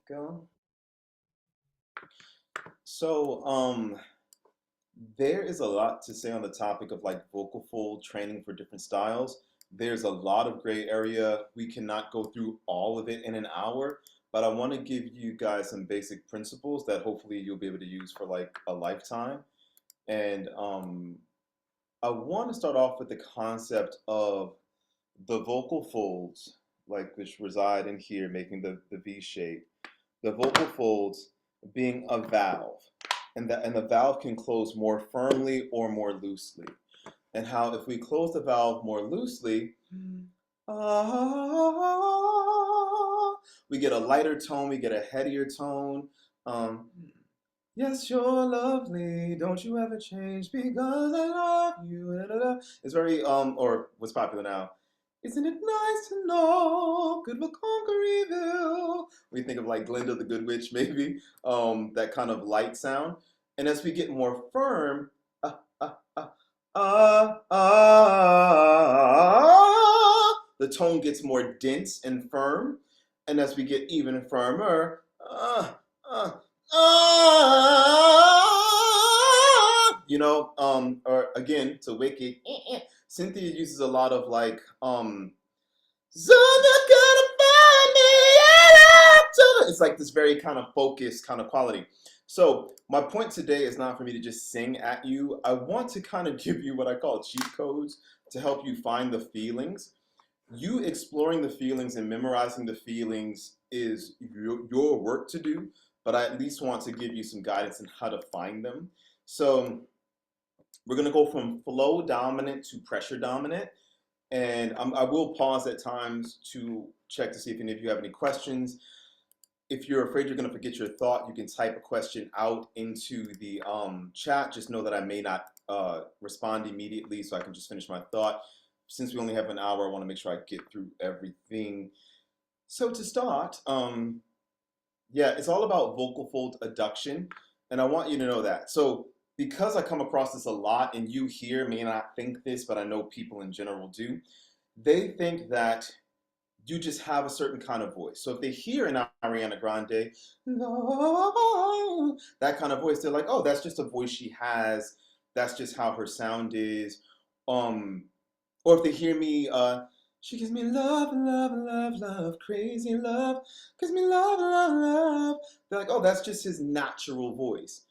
Go. So, there is a lot to say on the topic of like vocal fold training for different styles. There's a lot of gray area. We cannot go through all of it in an hour, but I want to give you guys some basic principles that hopefully you'll be able to use for like a lifetime. And I want to start off with the concept of the vocal folds, like which reside in here, making the V shape. The vocal folds being a valve, and the valve can close more firmly or more loosely. And how if we close the valve more loosely, ah, we get a lighter tone, we get a headier tone. Um, yes, you're lovely. Don't you ever change because I love you. Da, da, da. It's very or what's popular now. Isn't it nice to know good will conquer evil? We think of like Glinda the Good Witch, maybe that kind of light sound. And as we get more firm, uh, uh, uh, the tone gets more dense and firm. And as we get even firmer, or again to Wicked, Cynthia uses a lot of like, "Someone's gonna find me in October." It's like this very kind of focused kind of quality. So my point today is not for me to just sing at you. I want to kind of give you what I call cheat codes to help you find the feelings. You exploring the feelings and memorizing the feelings is your work to do, but I at least want to give you some guidance on how to find them. So we're going to go from flow dominant to pressure dominant. And I will pause at times to check to see if any of you have any questions. If you're afraid you're going to forget your thought, you can type a question out into the chat. Just know that I may not respond immediately, so I can just finish my thought. Since we only have an hour, I want to make sure I get through everything. So to start, yeah, it's all about vocal fold adduction, and I want you to know that. So because I come across this a lot, and you here may not think this, but I know people in general do, they think that you just have a certain kind of voice. So if they hear an Ariana Grande, "No," that kind of voice, they're like, oh, that's just a voice she has. That's just how her sound is. Um, or if they hear me, she gives me love, love, love, love, crazy love, gives me love, love, love. They're like, oh, that's just his natural voice.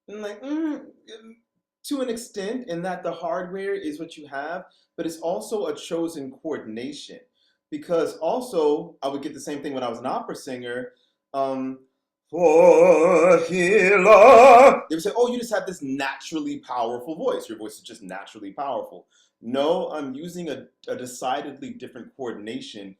And I'm like, to an extent, in that the hardware is what you have, but it's also a chosen coordination. Because also, I would get the same thing when I was an opera singer. For healer. They would say, oh, you just have this naturally powerful voice. Your voice is just naturally powerful. No, I'm using a decidedly different coordination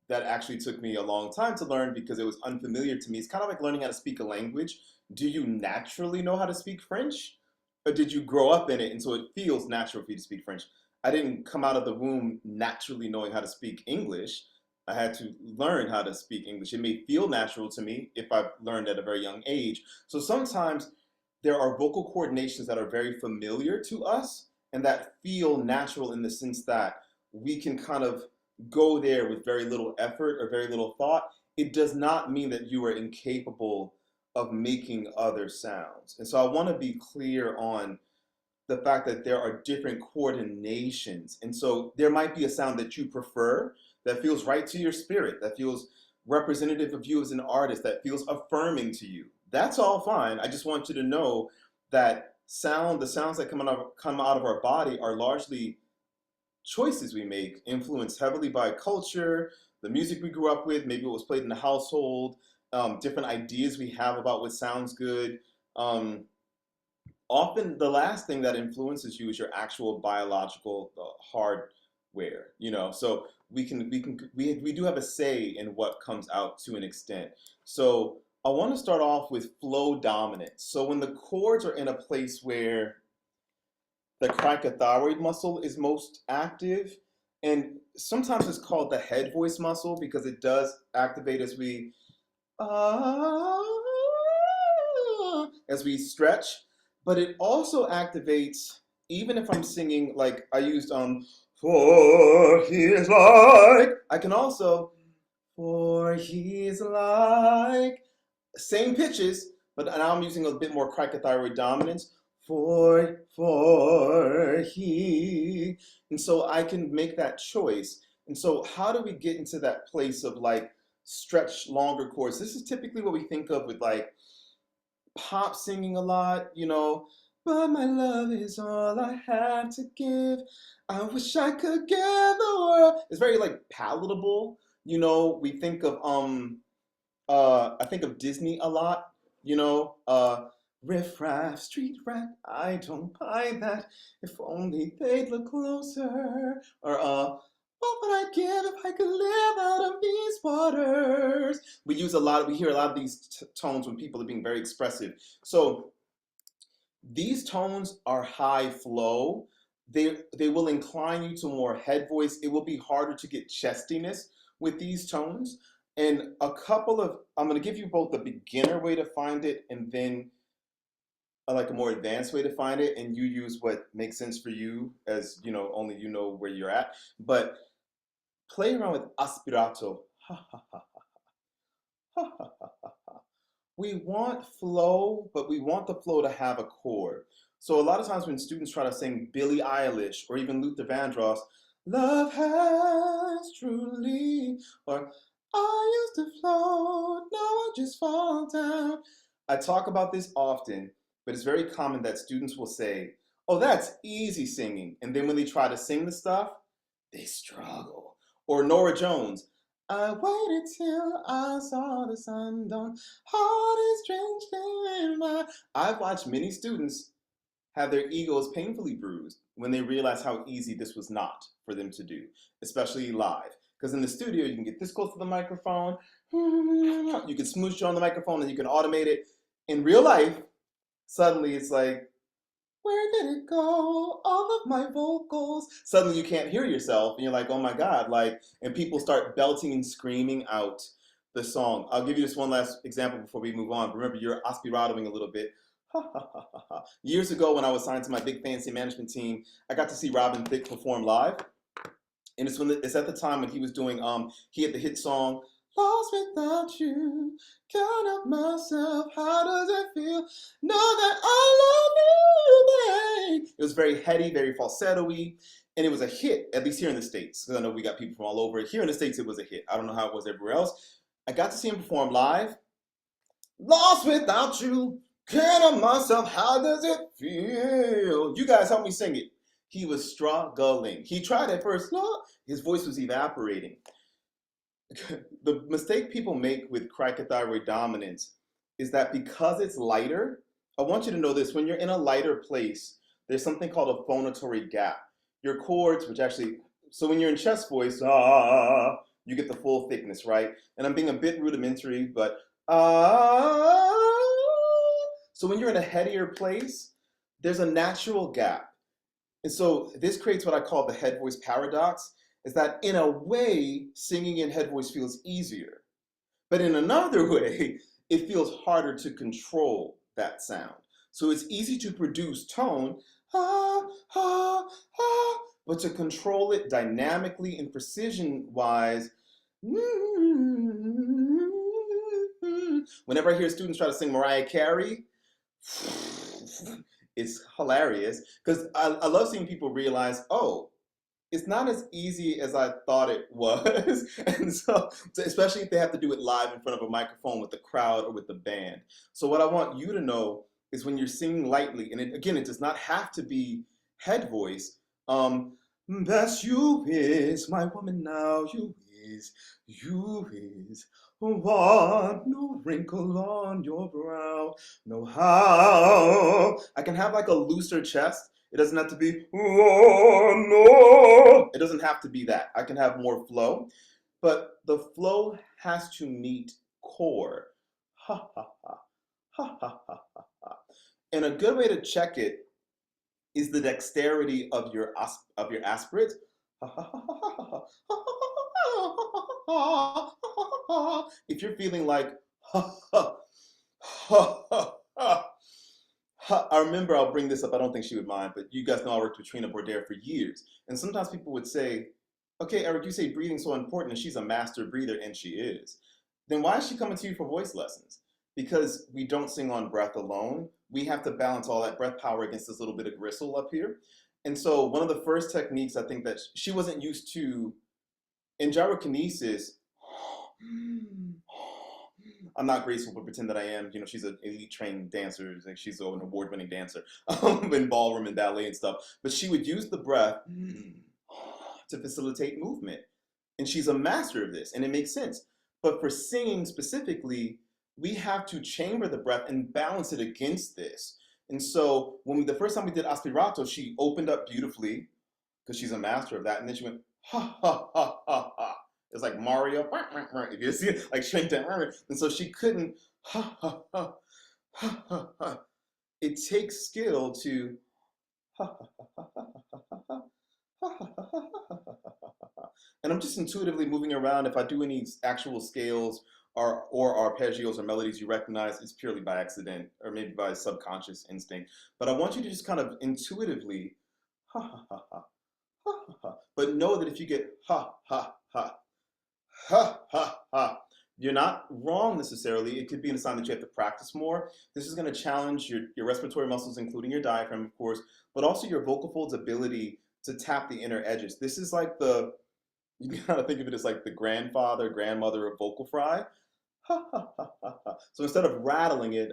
that actually took me a long time to learn because it was unfamiliar to me. It's kind of like learning how to speak a language. Do you naturally know how to speak French? Or did you grow up in it and so it feels natural for you to speak French? I didn't come out of the womb naturally knowing how to speak English. I had to learn how to speak English. It may feel natural to me if I've learned at a very young age. So sometimes there are vocal coordinations that are very familiar to us and that feel natural in the sense that we can kind of go there with very little effort or very little thought. It does not mean that you are incapable of making other sounds. And so I want to be clear on the fact that there are different coordinations. And so there might be a sound that you prefer that feels right to your spirit, that feels representative of you as an artist, that feels affirming to you. That's all fine. I just want you to know that the sounds that come out of our body are largely choices we make, influenced heavily by culture, the music we grew up with, maybe what was played in the household, different ideas we have about what sounds good. Often the last thing that influences you is your actual biological hardware, so we do have a say in what comes out to an extent. So I want to start off with flow dominance. So when the chords are in a place where the cricothyroid muscle is most active, and sometimes it's called the head voice muscle because it does activate uh, as we stretch, but it also activates even if I'm singing like I used for he is like, I can also for he is like Same pitches, but now I'm using a bit more cricothyroid dominance. He. And so I can make that choice. And so how do we get into that place of like stretch longer chords? This is typically what we think of with like pop singing a lot, you know. But my love is all I have to give. I wish I could give the world. It's very like palatable. You know, we think of I think of Disney a lot, you know, riff raff, street rat, I don't buy that. If only they'd look closer. Or what would I give if I could live out of these waters? We hear a lot of these tones when people are being very expressive. So these tones are high flow. They will incline you to more head voice. It will be harder to get chestiness with these tones. And I'm going to give you both a beginner way to find it and then like a more advanced way to find it. And you use what makes sense for you, as you know, only you know where you're at. But play around with aspirato. We want flow, but we want the flow to have a chord. So a lot of times when students try to sing Billie Eilish or even Luther Vandross, love has truly, or I used to float, now I just fall down. I talk about this often, but it's very common that students will say, oh, that's easy singing. And then when they try to sing the stuff, they struggle. Or Nora Jones, I waited till I saw the sun dawn, heart is drenched in my. I've watched many students have their egos painfully bruised when they realize how easy this was not for them to do, especially live. Because in the studio, you can get this close to the microphone, you can smooch on the microphone, and you can automate it. In real life, suddenly it's like, where did it go? All of my vocals. Suddenly you can't hear yourself, and you're like, oh my God, like, and people start belting and screaming out the song. I'll give you this one last example before we move on. Remember, you're aspiratoing a little bit. Years ago, when I was signed to my big fancy management team, I got to see Robin Thicke perform live. And it's at the time when he was doing, he had the hit song, Lost Without You, Count Up Myself, How Does It Feel? Know that I love you, babe. It was very heady, very falsetto-y, and it was a hit, at least here in the States, because I know we got people from all over. Here in the States, it was a hit. I don't know how it was everywhere else. I got to see him perform live. Lost without you, can't help myself, how does it feel? You guys help me sing it. He was struggling. He tried at first, no, his voice was evaporating. The mistake people make with cricothyroid dominance is that because it's lighter, I want you to know this, when you're in a lighter place, there's something called a phonatory gap. Your chords, which actually, so when you're in chest voice, you get the full thickness, right? And I'm being a bit rudimentary, but so when you're in a headier place, there's a natural gap. And so this creates what I call the head voice paradox, is that in a way, singing in head voice feels easier. But in another way, it feels harder to control that sound. So it's easy to produce tone, but to control it dynamically and precision-wise, whenever I hear students try to sing Mariah Carey, it's hilarious because I love seeing people realize, oh, it's not as easy as I thought it was. And so, especially if they have to do it live in front of a microphone with the crowd or with the band. So what I want you to know is when you're singing lightly, and again, it does not have to be head voice. That's you is my woman now, you is what, no wrinkle on your brow, no how. I can have like a looser chest. It doesn't have to be, oh no. It doesn't have to be that. I can have more flow, but the flow has to meet core. Ha ha ha, ha ha ha ha ha. And a good way to check it is the dexterity of your aspirate. If you're feeling like, I remember, I'll bring this up, I don't think she would mind, but you guys know I worked with Trina Bourdaire for years. And sometimes people would say, okay, Eric, you say breathing's so important and she's a master breather, and she is. Then why is she coming to you for voice lessons? because we don't sing on breath alone, we have to balance all that breath power against this little bit of gristle up here. And so one of the first techniques I think that she wasn't used to in gyrokinesis, I'm not graceful, but pretend that I am. You know, she's an elite trained dancer. Like she's an award-winning dancer in ballroom and ballet and stuff. But she would use the breath to facilitate movement, and she's a master of this, and it makes sense. But for singing specifically, we have to chamber the breath and balance it against this. And so the first time we did aspirato, she opened up beautifully because she's a master of that, and then she went ha ha ha ha ha. It's like Mario, if you see it, like straight down. And so she couldn't ha ha ha ha ha ha. It takes skill to ha ha ha ha ha ha ha ha ha ha ha. And I'm just intuitively moving around. If I do any actual scales or arpeggios or melodies you recognize, it's purely by accident or maybe by subconscious instinct. But I want you to just kind of intuitively ha ha ha ha ha ha. But know that if you get ha ha ha ha ha ha, you're not wrong necessarily. It could be a sign that you have to practice more. This is going to challenge your respiratory muscles, including your diaphragm, of course, but also your vocal folds' ability to tap the inner edges. This is like you can kind of think of it as like the grandfather, grandmother of vocal fry. Ha ha ha ha ha. So instead of rattling it,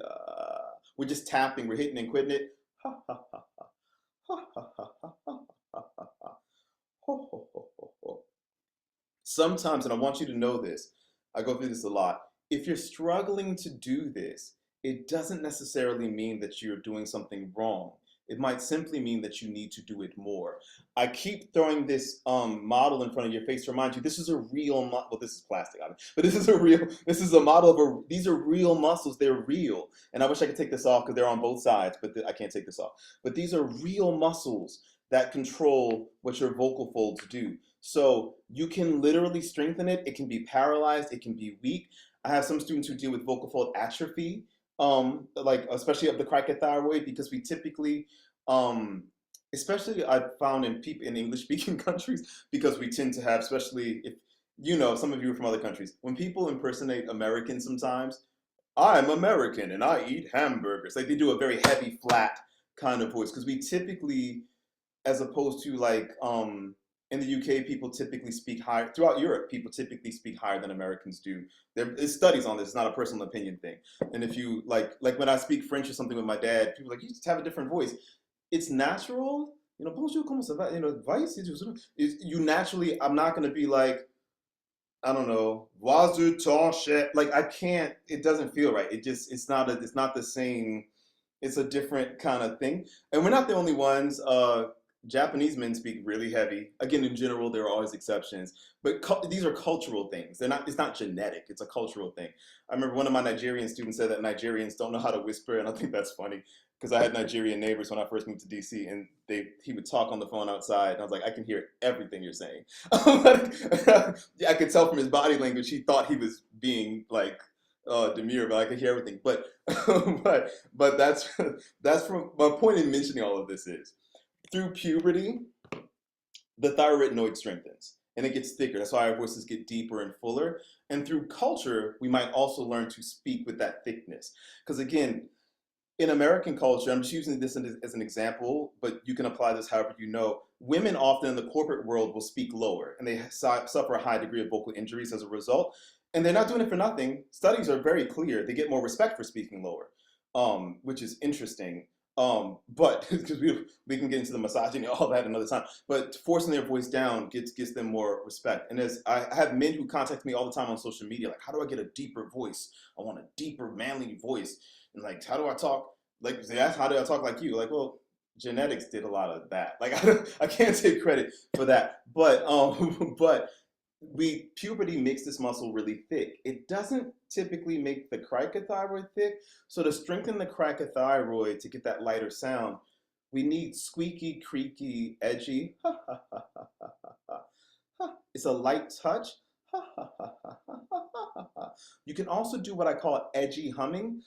we're just tapping, we're hitting and quitting it. Ha ha ha ha ha ha ha ha ha ha ha. Ho ho ho ho ho. Sometimes, and I want you to know this, I go through this a lot. If you're struggling to do this, it doesn't necessarily mean that you're doing something wrong. It might simply mean that you need to do it more. I keep throwing this model in front of your face to remind you this is a real well, this is plastic, but this is a model of these are real muscles. They're real. And I wish I could take this off because they're on both sides, but I can't take this off. But these are real muscles that control what your vocal folds do. So you can literally strengthen it. It can be paralyzed. It can be weak. I have some students who deal with vocal fold atrophy, like especially of the cricothyroid, because we typically, especially I found in people in English-speaking countries, because we tend to have, especially if some of you are from other countries, when people impersonate Americans sometimes, I'm American and I eat hamburgers. Like they do a very heavy, flat kind of voice because we typically, as opposed to like in the UK, people typically speak higher. Throughout Europe, people typically speak higher than Americans do. There's studies on this. It's not a personal opinion thing. And if you like when I speak French or something with my dad, people are like, you just have a different voice. It's natural. Bonjour, comment ça va? Vice. You naturally. I'm not gonna be like, I don't know, like I can't. It doesn't feel right. It's not the same. It's a different kind of thing. And we're not the only ones. Japanese men speak really heavy. Again, in general, there are always exceptions, but these are cultural things. It's not genetic. It's a cultural thing. I remember one of my Nigerian students said that Nigerians don't know how to whisper, and I think that's funny because I had Nigerian neighbors when I first moved to DC, and he would talk on the phone outside, and I was like, I can hear everything you're saying. I could tell from his body language he thought he was being like demure, but I could hear everything. But but that's from my point in mentioning all of this is, through puberty, the thyroid strengthens and it gets thicker. That's why our voices get deeper and fuller. And through culture, we might also learn to speak with that thickness. Because again, in American culture, I'm just using this as an example, but you can apply this however you know. Women often in the corporate world will speak lower and they suffer a high degree of vocal injuries as a result. And they're not doing it for nothing. Studies are very clear. They get more respect for speaking lower, which is interesting. But because we can get into the misogyny and all that another time, but forcing their voice down gets them more respect. And as I have men who contact me all the time on social media, like, how do I get a deeper voice? I want a deeper, manly voice. And like, how do I talk? Like, they ask, how do I talk like you? Like, well, genetics did a lot of that. Like, I can't take credit for that. But puberty makes this muscle really thick. It doesn't typically make the cricothyroid thick. So to strengthen the cricothyroid to get that lighter sound, we need squeaky, creaky, edgy. It's a light touch. You can also do what I call edgy humming.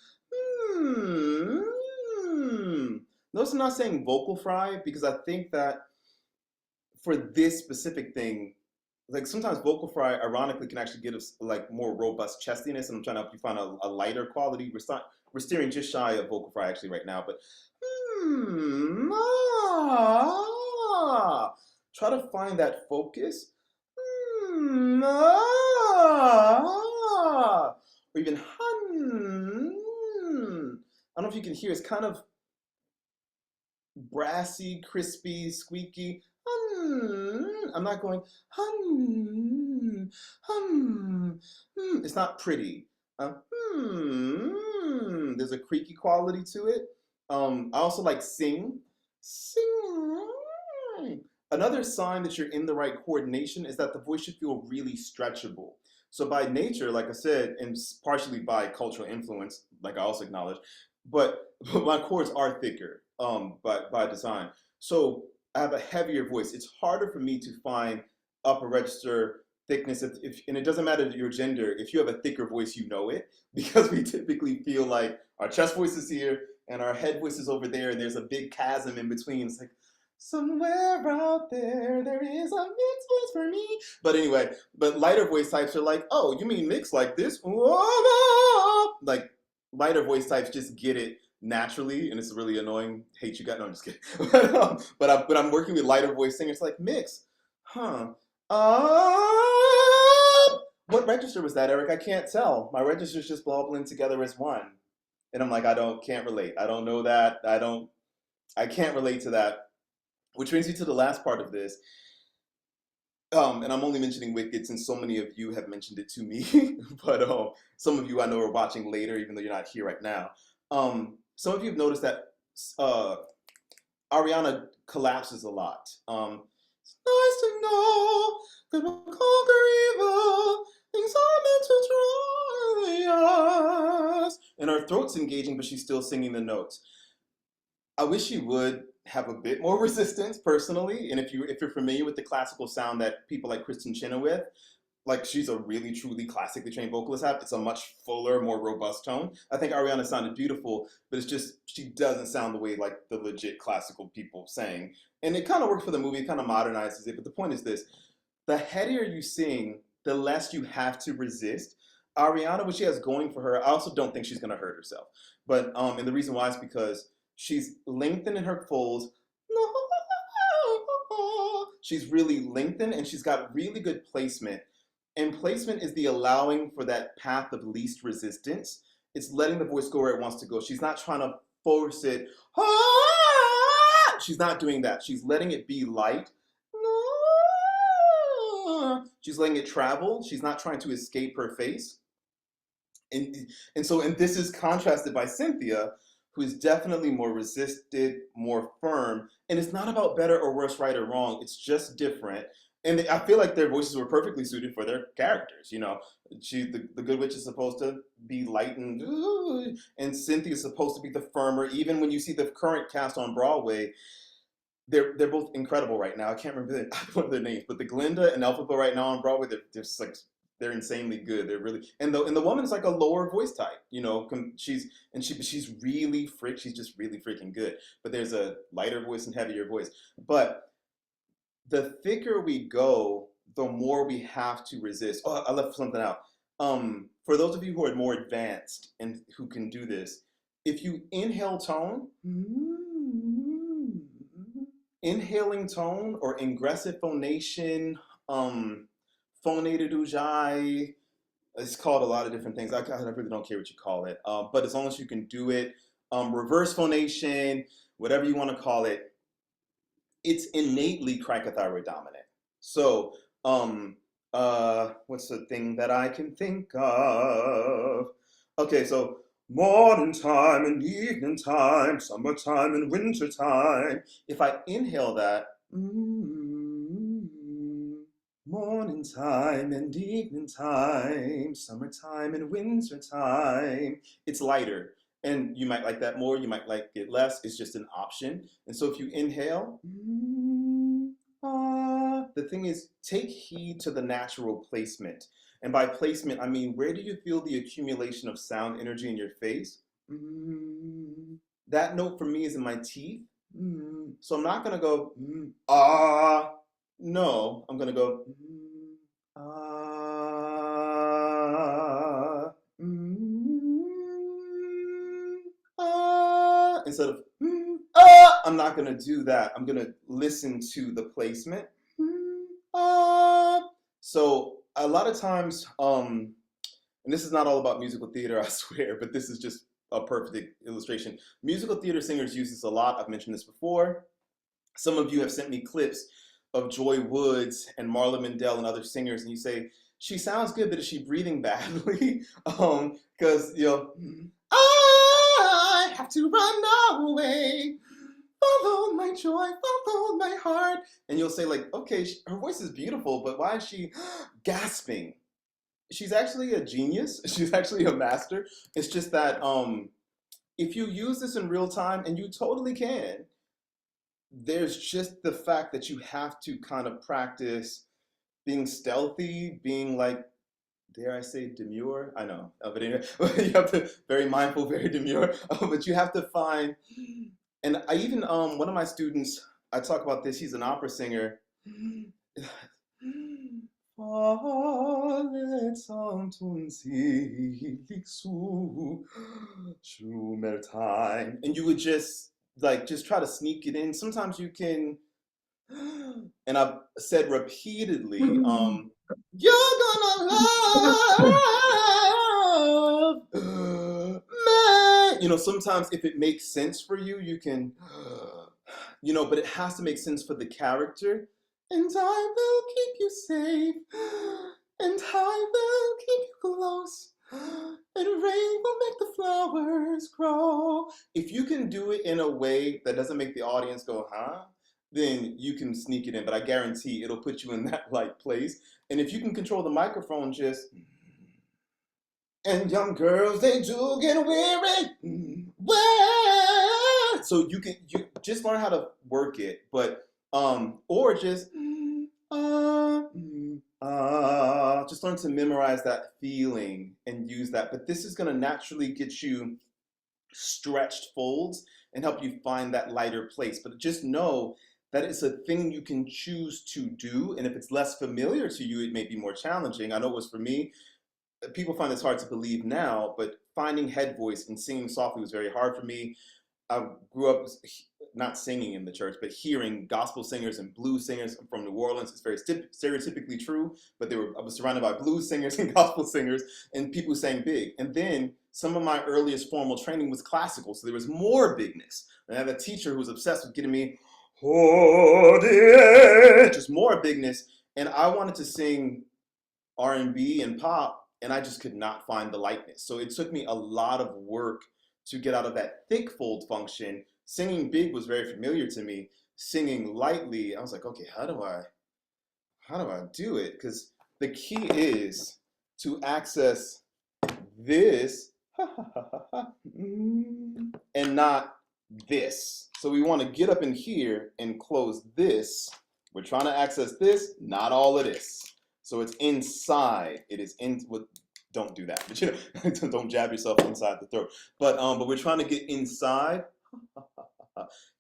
Notice I'm not saying vocal fry because I think that for this specific thing, like sometimes vocal fry ironically can actually give us like more robust chestiness, and I'm trying to help you find a lighter quality. We're steering just shy of vocal fry actually right now, but try to find that focus. Or even I don't know if you can hear. It's kind of brassy, crispy, squeaky. I'm not going It's not pretty. Uh, There's a creaky quality to it. I also like sing. Sing. Another sign that you're in the right coordination is that the voice should feel really stretchable. So by nature, like I said, and partially by cultural influence, like I also acknowledge, but my chords are thicker by design. So I have a heavier voice. It's harder for me to find upper register thickness. And it doesn't matter your gender. If you have a thicker voice, you know it because we typically feel like our chest voice is here and our head voice is over there, and there's a big chasm in between. It's like somewhere out there, there is a mixed voice for me. But anyway, but lighter voice types are like, oh, you mean mix like this? Whoa! Like lighter voice types just get it naturally, and it's really annoying. Hate you, guys. No, I'm just kidding. But I'm working with lighter voice singers like mix, huh? What register was that, Eric? I can't tell. My registers just bubbling together as one, and I'm like, can't relate. I don't know that. I can't relate to that. Which brings me to the last part of this. And I'm only mentioning Wicked since so many of you have mentioned it to me, but some of you I know are watching later, even though you're not here right now. Some of you have noticed that uh, Ariana collapses a lot. It's nice to know that we'll conquer evil. Things are meant to try us. And her throat's engaging, but she's still singing the notes. I wish you would have a bit more resistance personally. And if you're familiar with the classical sound that people like Kristen Chenoweth, like she's a really truly classically trained vocalist have, it's a much fuller, more robust tone. I think Ariana sounded beautiful, but it's just she doesn't sound the way like the legit classical people sang. And it kind of worked for the movie, it kind of modernizes it. But the point is this: the headier you sing, the less you have to resist. Ariana, what she has going for her, I also don't think she's gonna hurt herself. But and the reason why is because she's lengthened in her folds. She's really lengthened and she's got really good placement. And placement is the allowing for that path of least resistance. It's letting the voice go where it wants to go. She's not trying to force it. She's not doing that. She's letting it be light. She's letting it travel. She's not trying to escape her face. And, and this is contrasted by Cynthia, who is definitely more resisted, more firm. And it's not about better or worse, right or wrong. It's just different. And I feel like their voices were perfectly suited for their characters. You know, the Good Witch is supposed to be light and Cynthia is supposed to be the firmer. Even when you see the current cast on Broadway, they're both incredible right now. I can't remember one of their names, but the Glinda and Elphaba right now on Broadway, they're insanely good. They're really and the woman's like a lower voice type, you know. She's really she's just really freaking good. But there's a lighter voice and heavier voice. But the thicker we go, the more we have to resist. Oh, I left something out. For those of you who are more advanced and who can do this, if you inhale tone, inhaling tone or ingressive phonation, phonated ujjayi. It's called a lot of different things. I really don't care what you call it. But as long as you can do it, reverse phonation, whatever you want to call it, it's innately cricothyroid dominant. So, what's the thing that I can think of? Okay, so morning time and evening time, summertime and winter time. If I inhale that, morning time and evening time, summertime and winter time, it's lighter. And you might like that more, you might like it less. It's just an option. And so if you inhale, the thing is, take heed to the natural placement. And by placement, I mean, where do you feel the accumulation of sound energy in your face? That note for me is in my teeth. So I'm not going to go, ah. No, I'm going to go, ah, instead of I'm not gonna do that. I'm gonna listen to the placement. So a lot of times, and this is not all about musical theater, I swear, but this is just a perfect illustration. Musical theater singers use this a lot. I've mentioned this before. Some of you have sent me clips of Joy Woods and Marla Mendel and other singers, and you say, she sounds good, but is she breathing badly? Because, I have to run away. Follow my joy, follow my heart. And you'll say, like, okay, her voice is beautiful, but why is she gasping? She's actually a genius. She's actually a master. It's just that if you use this in real time, and you totally can, there's just the fact that you have to kind of practice being stealthy, being like, dare I say demure? I know, but anyway, you have to very mindful, very demure. But you have to find, and I even one of my students, I talk about this. He's an opera singer. And you would just just try to sneak it in. Sometimes you can, and I've said repeatedly, you're gonna love me. Sometimes if it makes sense for you, you can, but it has to make sense for the character. And I will keep you safe, and I will keep you close, and rain will make the flowers grow. If you can do it in a way that doesn't make the audience go, huh? Then you can sneak it in, but I guarantee it'll put you in that place. And if you can control the microphone, just, and young girls, they do get weary. Well, so you just learn how to work it, but or just learn to memorize that feeling and use that. But this is going to naturally get you stretched folds and help you find that lighter place. But just know that it's a thing you can choose to do. And if it's less familiar to you, it may be more challenging. I know it was for me. People find this hard to believe now, but finding head voice and singing softly was very hard for me. I grew up not singing in the church, but hearing gospel singers and blues singers from New Orleans. It's very stereotypically true, but I was surrounded by blues singers and gospel singers and people who sang big. And then some of my earliest formal training was classical, so there was more bigness. And I had a teacher who was obsessed with getting me, oh dear, just more bigness. And I wanted to sing R&B and pop, and I just could not find the lightness. So it took me a lot of work to get out of that thick fold function. Singing big was very familiar to me. Singing lightly, I was like, okay, how do I do it? Because the key is to access this and not this. So we want to get up in here and close this. We're trying to access this, not all of this. So it's inside. It is in with. Don't do that, but don't jab yourself inside the throat. But we're trying to get inside.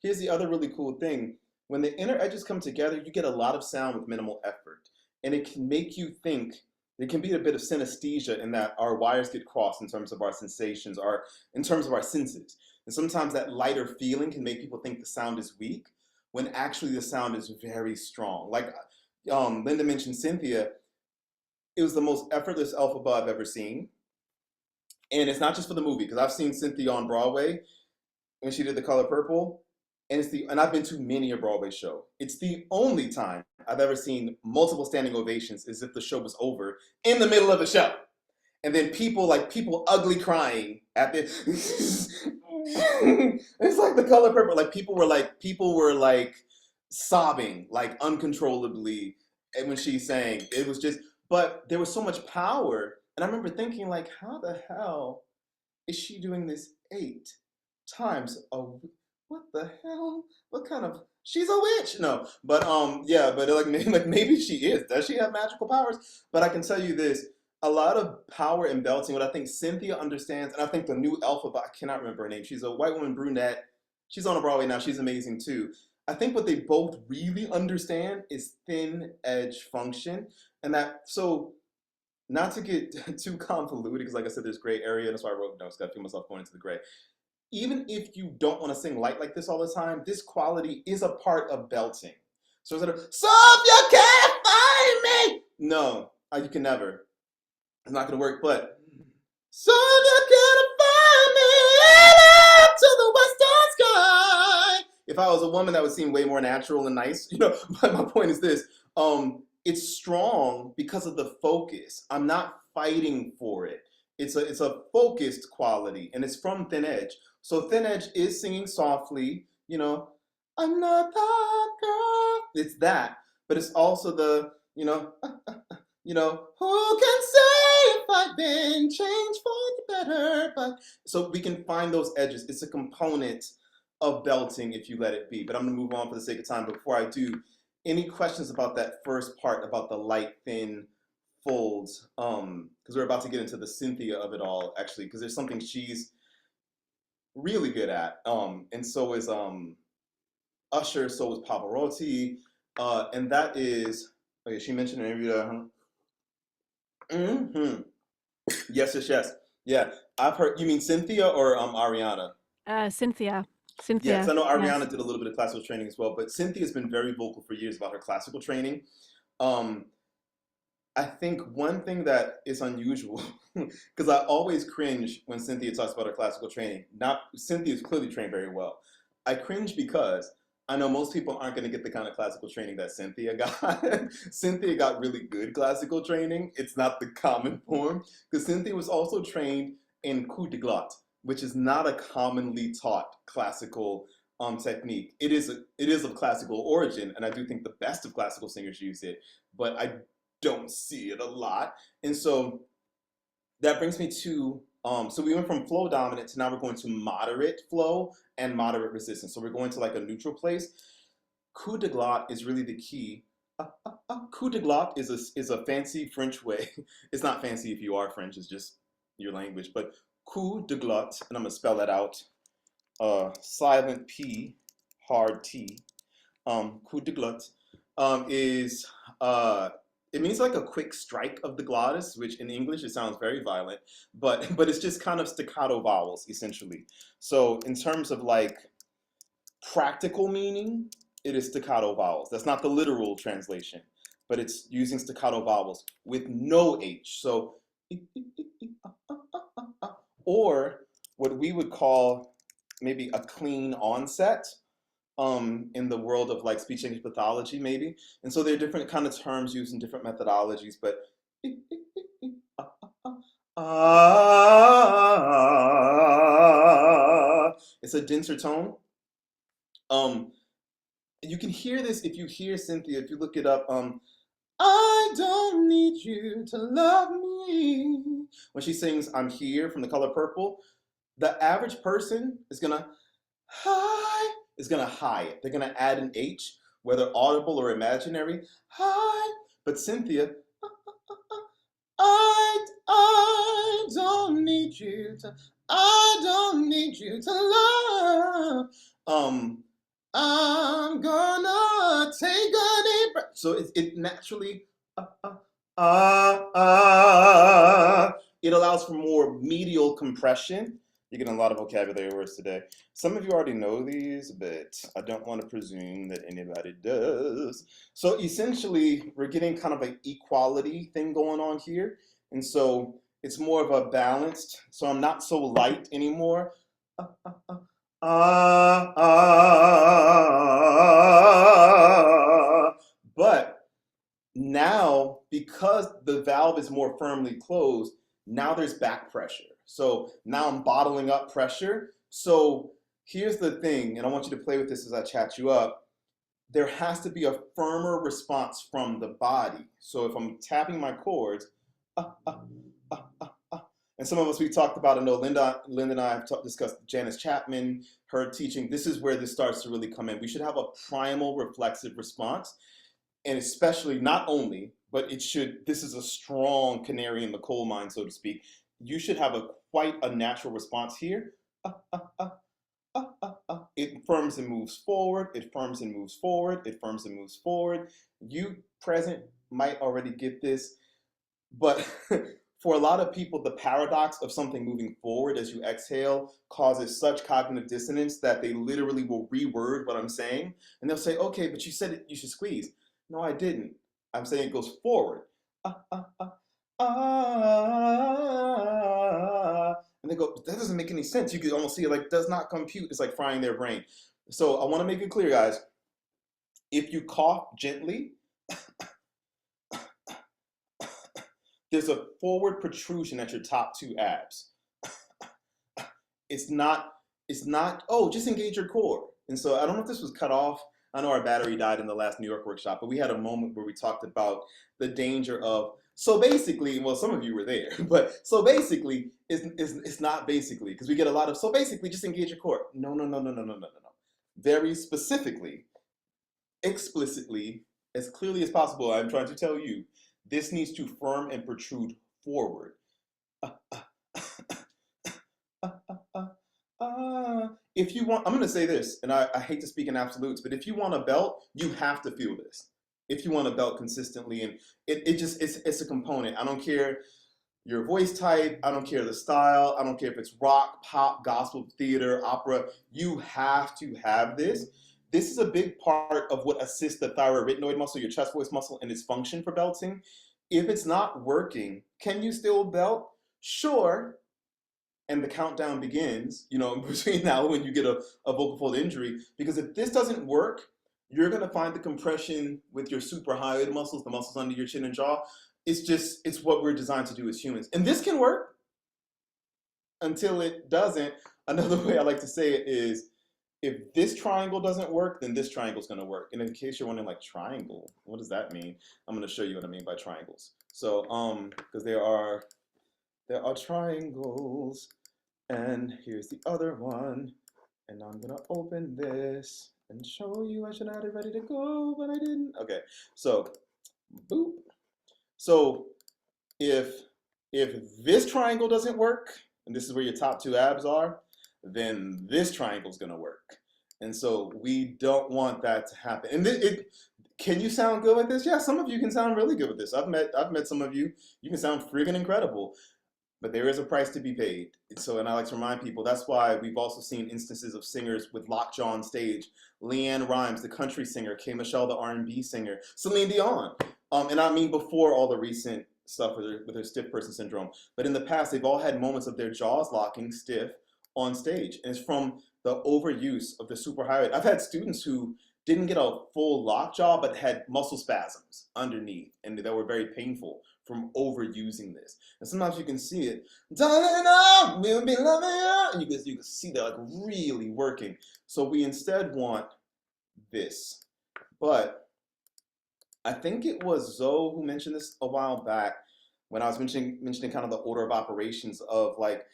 Here's the other really cool thing. When the inner edges come together, you get a lot of sound with minimal effort. And it can make you think, there can be a bit of synesthesia in that our wires get crossed in terms of our sensations, in terms of our senses. And sometimes that lighter feeling can make people think the sound is weak, when actually the sound is very strong. Like Linda mentioned Cynthia. It was the most effortless Elphaba I've ever seen. And it's not just for the movie, because I've seen Cynthia on Broadway when she did The Color Purple. And I've been to many a Broadway show. It's the only time I've ever seen multiple standing ovations as if the show was over in the middle of the show. And then people ugly crying at the it's like The Color Purple. People were like sobbing like uncontrollably when she sang. It was just, but there was so much power. And I remember thinking, like, how the hell is she doing this 8 times a week? What the hell? What kind of, she's a witch? No, but yeah, but maybe she is. Does she have magical powers? But I can tell you this, a lot of power in belting, what I think Cynthia understands, and I think the new Elphaba, I cannot remember her name. She's a white woman brunette. She's on a Broadway now. She's amazing too. I think what they both really understand is thin edge function, and that so not to get too convoluted, because like I said, there's gray area, and that's why I wrote notes. Got to feel myself going into the gray. Even if you don't want to sing light like this all the time, this quality is a part of belting. So instead of "so you can't find me," no, you can never. It's not gonna work. But "so you can't find me up to the western sky." If I was a woman, that would seem way more natural and nice, you know. But my point is this: it's strong because of the focus. I'm not fighting for it. It's a focused quality, and it's from Thin Edge. So Thin Edge is singing softly, you know. I'm not that girl. It's that, but it's also the, who can say if I've been changed for the better? But so we can find those edges. It's a component of belting if you let it be. But I'm gonna move on for the sake of time. But before I do, any questions about that first part about the light, thin folds? Because we're about to get into the Cynthia of it all, actually, because there's something she's really good at. And so is Usher, so is Pavarotti, and that is okay. She mentioned an interview. Mm-hmm. Yes, yes, yes. Yeah, I've heard. You mean Cynthia or Ariana? Cynthia. Yeah, because Cynthia, I know yes. Ariana did a little bit of classical training as well, but Cynthia's been very vocal for years about her classical training. Um, I think one thing that is unusual, because I always cringe when Cynthia talks about her classical training. Not Cynthia's clearly trained very well. I cringe because I know most people aren't going to get the kind of classical training that Cynthia got. Cynthia got really good classical training. It's not the common form, because Cynthia was also trained in coup de glotte, which is not a commonly taught classical technique. It is of classical origin, and I do think the best of classical singers use it. But I don't see it a lot. And so that brings me to so we went from flow dominant to now we're going to moderate flow and moderate resistance. So we're going to like a neutral place. Coup de glotte is really the key. Coup de glotte is a fancy French way. It's not fancy if you are French, it's just your language. But coup de glotte, and I'm gonna spell that out. Silent P, hard T. Coup de glotte is it means like a quick strike of the glottis, which in English it sounds very violent, but but it's just kind of staccato vowels essentially. So in terms of like practical meaning, it is staccato vowels. That's not the literal translation, but it's using staccato vowels with no H. So or what we would call maybe a clean onset in the world of like speech English pathology maybe. And so there are different kind of terms used in different methodologies, but it's a denser tone. um you can hear this if you hear Cynthia, if you look it up. I don't need you to love me, when she sings I'm Here from The Color Purple, the average person is gonna high it. They're gonna add an H, whether audible or imaginary. High. But Cynthia, I don't need you to, I don't need you to love. Um, I'm gonna take a deep breath. So it naturally, uh, uh, it allows for more medial compression. You're getting a lot of vocabulary words today. Some of you already know these, but I don't want to presume that anybody does. So essentially, we're getting kind of an equality thing going on here. And so it's more of a balanced, so I'm not so light anymore. Uh, uh, uh, but now, because the valve is more firmly closed, now there's back pressure. So now I'm bottling up pressure. So here's the thing, and I want you to play with this as I chat you up. There has to be a firmer response from the body. So if I'm tapping my chords, uh, uh, uh, and some of us we talked about, I know Linda and I have discussed Janice Chapman, her teaching. This is where this starts to really come in. We should have a primal reflexive response, and especially not only, but it should. This is a strong canary in the coal mine, so to speak. You should have quite a natural response here. It firms and moves forward, it firms and moves forward, it firms and moves forward. You present might already get this, but for a lot of people, the paradox of something moving forward as you exhale causes such cognitive dissonance that they literally will reword what I'm saying. And they'll say, okay, but you said it, you should squeeze. No, I didn't. I'm saying it goes forward. Ah, ah, ah, ah. And they go, that doesn't make any sense. You can almost see it like does not compute. It's like frying their brain. So I want to make it clear, guys. If you cough gently, there's a forward protrusion at your top two abs. It's not, oh, just engage your core. And so I don't know if this was cut off. I know our battery died in the last New York workshop, but we had a moment where we talked about the danger of, so basically, well, some of you were there, but so basically, it's not basically, because we get a lot of, so basically, just engage your core. No, no, no, no, no, no, no, no, no. Very specifically, explicitly, as clearly as possible, I'm trying to tell you, this needs to firm and protrude forward. If you want, I'm going to say this, and I hate to speak in absolutes, but if you want a belt, you have to feel this. If you want a belt consistently, and it's a component. I don't care your voice type, I don't care the style, I don't care if it's rock, pop, gospel, theater, opera, you have to have this. This is a big part of what assists the thyroarytenoid muscle, your chest voice muscle, and its function for belting. If it's not working, can you still belt? Sure. And the countdown begins, you know, between now and when you get a vocal fold injury. Because if this doesn't work, you're going to find the compression with your suprahyoid muscles, the muscles under your chin and jaw. It's what we're designed to do as humans. And this can work until it doesn't. Another way I like to say it is, if this triangle doesn't work, then this triangle is going to work. And in case you're wondering, like, triangle, what does that mean? I'm going to show you what I mean by triangles. So, because there are triangles, and here's the other one. And I'm going to open this and show you. I should have had it ready to go, but I didn't. Okay, so, boop. So, if this triangle doesn't work, and this is where your top two abs are, then this triangle is going to work. And so we don't want that to happen. And can you sound good with this? Yeah, some of you can sound really good with this. I've met some of you. You can sound friggin' incredible. But there is a price to be paid. And I like to remind people, that's why we've also seen instances of singers with lockjaw on stage. LeAnn Rimes, the country singer, K. Michelle, the R&B singer, Celine Dion. And I mean before all the recent stuff with her stiff person syndrome. But in the past, they've all had moments of their jaws locking stiff on stage. And it's from the overuse of the suprahyoid. I've had students who didn't get a full lockjaw, but had muscle spasms underneath, and that were very painful from overusing this. And sometimes you can see it, and you can see that like really working. So we instead want this. But I think it was Zoe who mentioned this a while back when I was mentioning kind of the order of operations of like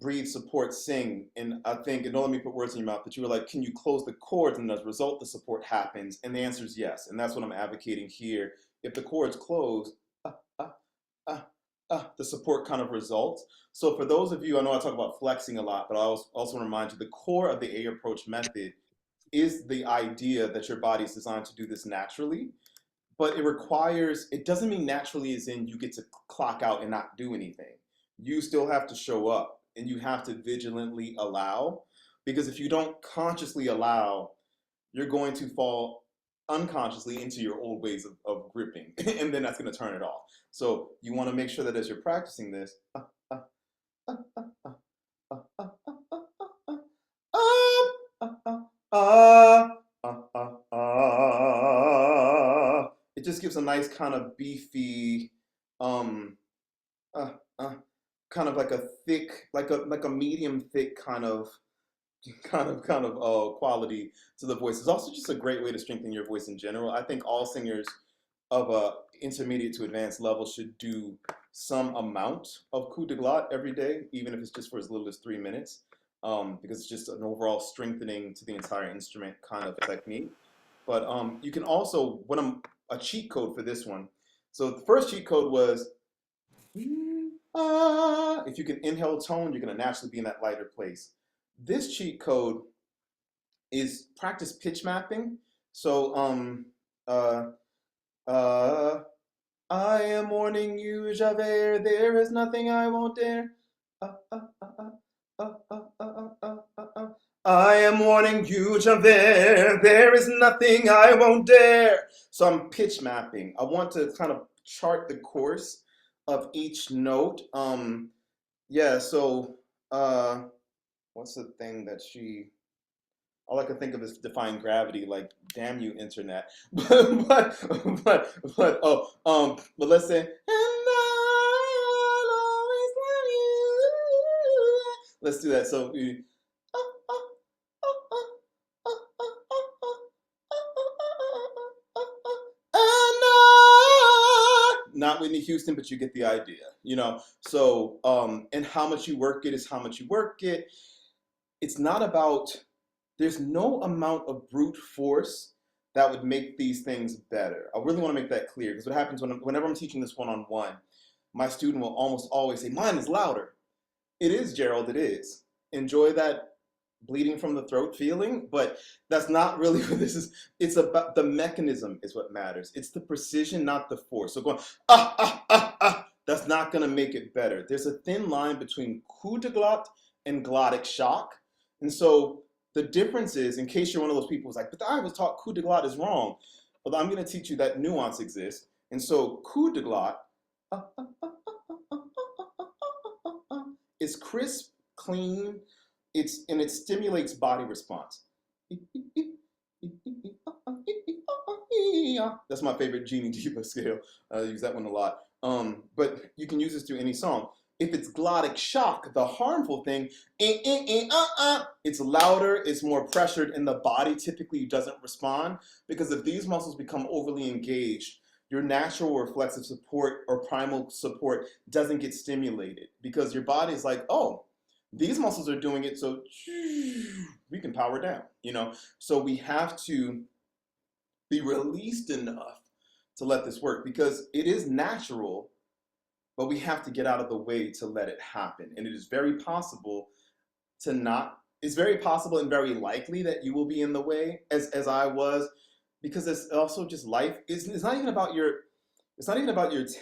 breathe, support, sing. And I think, and don't let me put words in your mouth, but you were like, can you close the chords? And as a result, the support happens. And the answer is yes. And that's what I'm advocating here. If the chords close, the support kind of results. So for those of you, I know I talk about flexing a lot, but I also remind you, the core of the A approach method is the idea that your body is designed to do this naturally. But it doesn't mean naturally as in you get to clock out and not do anything. You still have to show up. And you have to vigilantly allow, because if you don't consciously allow, you're going to fall unconsciously into your old ways of gripping, and then that's going to turn it off. So you want to make sure that as you're practicing this, it just gives a nice kind of beefy, kind of like a thick, like a medium thick kind of quality to the voice. It's also just a great way to strengthen your voice in general. I think all singers of a intermediate to advanced level should do some amount of coup de glotte every day, even if it's just for as little as 3 minutes, because it's just an overall strengthening to the entire instrument kind of technique. But you can also, a cheat code for this one. So the first cheat code was, if you can inhale tone, you're going to naturally be in that lighter place. This cheat code is practice pitch mapping. So uh uh I am warning you, Javert, there is nothing I won't dare. Uh, uh, uh, uh, I am warning you, Javert, there is nothing I won't dare. So I'm pitch mapping. I want to kind of chart the course of each note. Yeah, so uh what's the thing that she all I can think of is defying gravity, like damn you internet. But let's say, and I'll always love you. Let's do that. So we, not Whitney Houston, but you get the idea, you know. So and how much you work it is how much you work it. It's not about, there's no amount of brute force that would make these things better. I really want to make that clear, because what happens whenever I'm teaching this one-on-one, my student will almost always say, mine is louder. It is, Gerald, it is. Enjoy that bleeding from the throat feeling, but that's not really what this is. It's about the mechanism is what matters. It's the precision, not the force. So going, that's not gonna make it better. There's a thin line between coup de glotte and glottic shock. And so the difference is, in case you're one of those people who's like, but I was taught coup de glotte is wrong. Well, I'm gonna teach you that nuance exists. And so coup de glotte is crisp, clean, it stimulates body response. That's my favorite Genie Diva scale. I use that one a lot. But you can use this to any song. If it's glottic shock, the harmful thing, it's louder, it's more pressured, and the body typically doesn't respond, because if these muscles become overly engaged, your natural reflexive support or primal support doesn't get stimulated, because your body is like, oh, these muscles are doing it, so we can power down, you know? So we have to be released enough to let this work, because it is natural, but we have to get out of the way to let it happen. And it is very possible to not, it's very possible and very likely that you will be in the way, as I was, because it's also just life. It's not even about your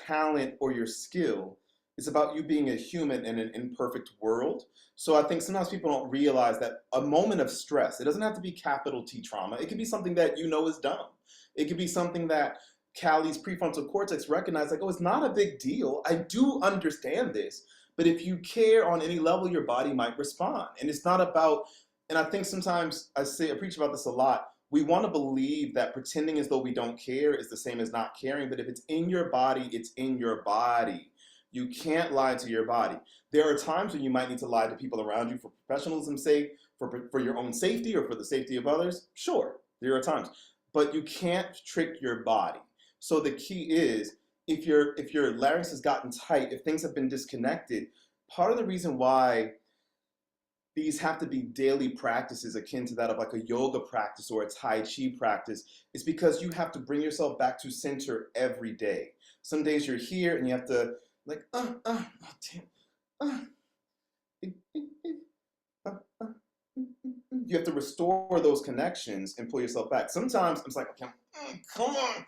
talent or your skill. It's about you being a human in an imperfect world. So I think sometimes people don't realize that a moment of stress, it doesn't have to be capital T trauma. It could be something that you know is dumb. It could be something that Callie's prefrontal cortex recognized, like, oh, it's not a big deal. I do understand this. But if you care on any level, your body might respond. And it's not about, and I think sometimes I preach about this a lot. We want to believe that pretending as though we don't care is the same as not caring. But if it's in your body, it's in your body. You can't lie to your body. There are times when you might need to lie to people around you for professionalism's sake, for your own safety, or for the safety of others. Sure, there are times. But you can't trick your body. So the key is, if your larynx has gotten tight, if things have been disconnected, part of the reason why these have to be daily practices akin to that of like a yoga practice or a Tai Chi practice is because you have to bring yourself back to center every day. Some days you're here and you have to like, oh, damn, you have to restore those connections and pull yourself back. Sometimes I'm just like, okay, come on.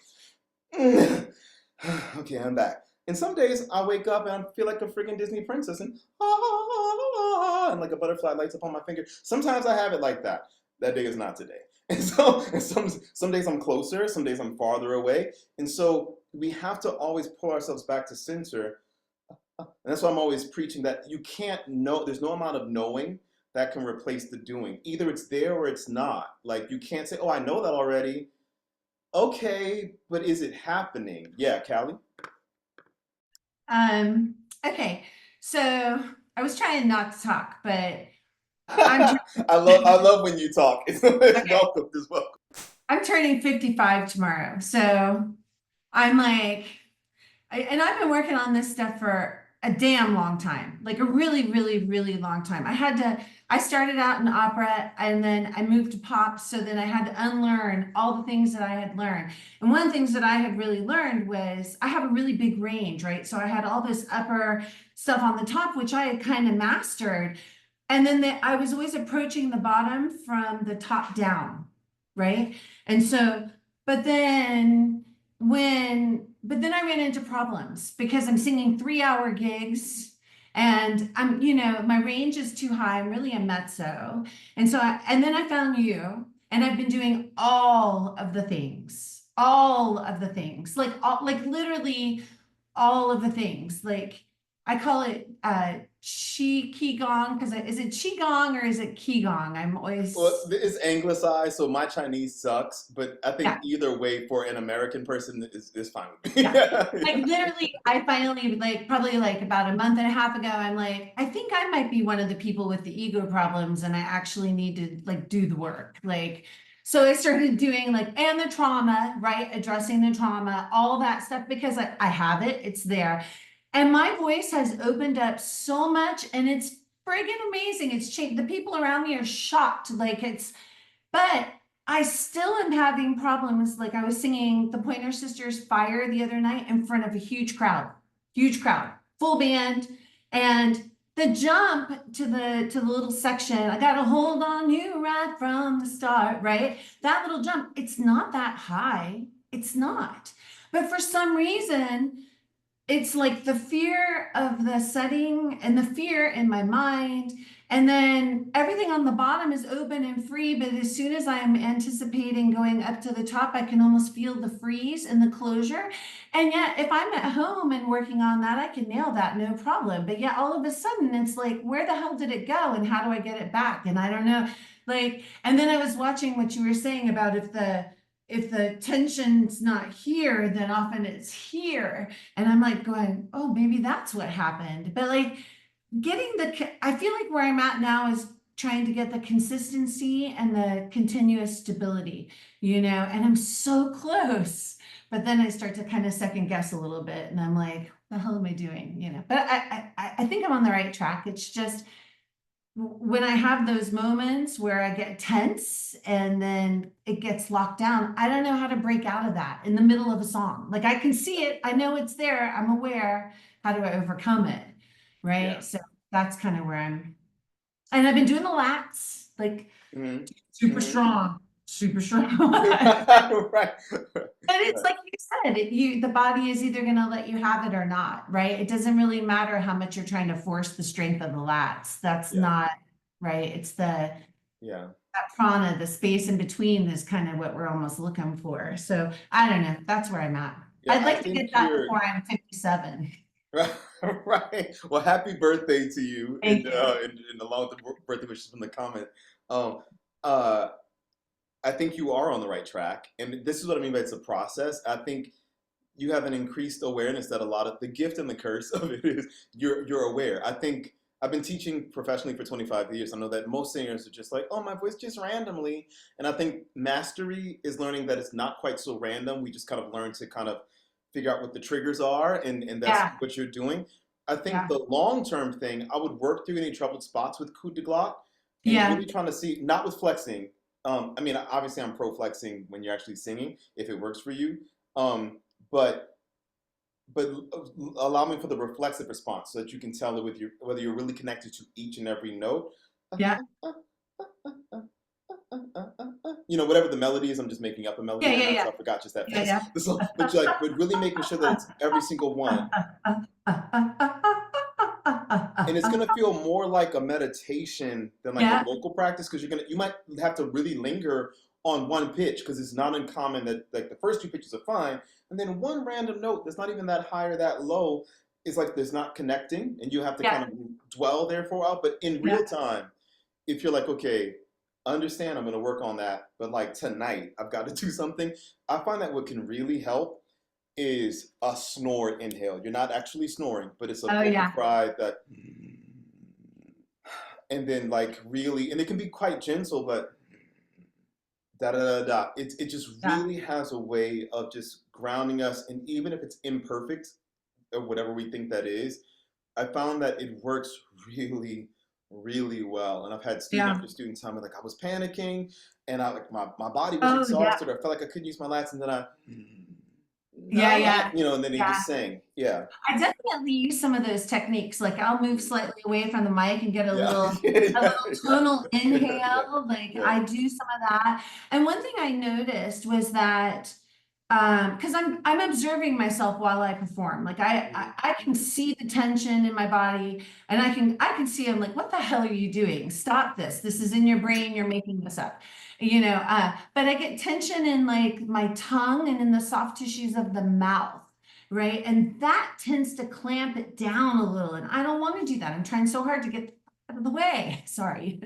Okay, I'm back. And some days I wake up and I feel like a freaking Disney princess and and like a butterfly lights up on my finger. Sometimes I have it like that. That day is not today. And so and some days I'm closer, some days I'm farther away. And so we have to always pull ourselves back to center. And that's why I'm always preaching that you can't know, there's no amount of knowing that can replace the doing. Either it's there or it's not. Like you can't say, oh, I know that already. Okay, but is it happening? Yeah, Callie? Okay, so I was trying not to talk, but I love when you talk. It's okay, welcome as well. I'm turning 55 tomorrow. So I'm like, and I've been working on this stuff for a damn long time, like a really, really, really long time. I started out in opera and then I moved to pop. So then I had to unlearn all the things that I had learned. And one of the things that I had really learned was I have a really big range, right? So I had all this upper stuff on the top, which I had kind of mastered. and then I was always approaching the bottom from the top down, right? And so, but then but then I ran into problems because I'm singing 3 hour gigs and my range is too high. I'm really a mezzo. And so, and then I found you and I've been doing all of the things, like literally all of the things. Like I call it qigong because is it qigong or is it qigong? I'm Well, always it's anglicized, so my Chinese sucks, but I think yeah. either way for an American person is fine with me. Yeah. Like literally, I finally like probably like about a month and a half ago, I'm like, I think I might be one of the people with the ego problems and I actually need to like do the work. Like, so I started doing like, and the trauma, right? Addressing the trauma, all that stuff because I have it, it's there. And my voice has opened up so much and it's friggin' amazing. It's changed. The people around me are shocked. But I still am having problems. Like I was singing the Pointer Sisters Fire the other night in front of a huge crowd, full band. And the jump to the little section, I got to hold on you right from the start, right? That little jump, it's not that high. It's not. But for some reason, it's like the fear of the setting and the fear in my mind. And then everything on the bottom is open and free. But as soon as I'm anticipating going up to the top, I can almost feel the freeze and the closure. And yet, if I'm at home and working on that, I can nail that no problem. But yet, all of a sudden, it's like, where the hell did it go? And how do I get it back? And I don't know. Like, and then I was watching what you were saying about if the tension's not here, then often it's here. And I'm like going, oh, maybe that's what happened. But like I feel like where I'm at now is trying to get the consistency and the continuous stability, and I'm so close. But then I start to kind of second guess a little bit and I'm like, what the hell am I doing? But I think I'm on the right track. It's just when I have those moments where I get tense and then it gets locked down, I don't know how to break out of that in the middle of a song. Like I can see it, I know it's there, I'm aware. How do I overcome it? Yeah. Right. So that's kind of where and I've been doing the lats, like Hmm. super Hmm. strong, super strong. Right. And it's Right. like you said, the body is either going to let you have it or not, right? It doesn't really matter how much you're trying to force the strength of the lats. That's Yeah. not right. It's that Yeah. prana, the space in between is kind of what we're almost looking for. So I don't know. That's where I'm at. Yeah. I'd I like to get think that you're before I'm 57. right. Right. Well, happy birthday to you, Thank you. and along with the birthday wishes from the comment. Um, uh, I think you are on the right track, and this is what I mean by it's a process. I think you have an increased awareness that a lot of the gift and the curse of it is you're aware. I think I've been teaching professionally for 25 years. I know that most singers are just like, oh, my voice just randomly. And I think mastery is learning that it's not quite so random. We just kind of learn to kind of figure out what the triggers are, and that's Yeah. what you're doing. I think Yeah. the long-term thing, I would work through any troubled spots with coup de glock and Yeah. really trying to see, not with flexing. I mean, obviously I'm pro flexing when you're actually singing, if it works for you. But but allowing for the reflexive response so that you can tell it with your whether you're really connected to each and every note. Yeah. Whatever the melody is, I'm just making up a melody Yeah. right Yeah. now, Yeah. so I forgot just that Yeah. fast. Yeah. But really making sure that it's every single one, and it's gonna feel more like a meditation than like a Yeah. vocal practice because you might have to really linger on one pitch because it's not uncommon that like the first two pitches are fine, and then one random note that's not even that high or that low is like there's not connecting, and you have to kind Yeah. of dwell there for a while. But in Yeah. real time, if you're like, okay, understand, I'm gonna work on that, but like tonight I've got to do something. I find that what can really help is a snore inhale. You're not actually snoring, but it's a Oh vocal yeah. fry that, and then like really, and it can be quite gentle, but da da da da. It just Yeah. really has a way of just grounding us, and even if it's imperfect or whatever we think that is, I found that it works really, really well. And I've had student Yeah. after student tell me like I was panicking, and I like my body was Oh yeah. exhausted, or I felt like I couldn't use my lats, and then Yeah, yeah, and then you yeah. just sing. Yeah. I definitely use some of those techniques. Like I'll move slightly away from the mic and get Yeah. a little tonal Yeah. inhale. Like Yeah. I do some of that. And one thing I noticed was that because I'm observing myself while I perform. Like I can see the tension in my body and I can see I'm like, what the hell are you doing? Stop this. This is in your brain, you're making this up. But I get tension in like my tongue and in the soft tissues of the mouth, right? And that tends to clamp it down a little. And I don't want to do that. I'm trying so hard to get out of the way. Sorry.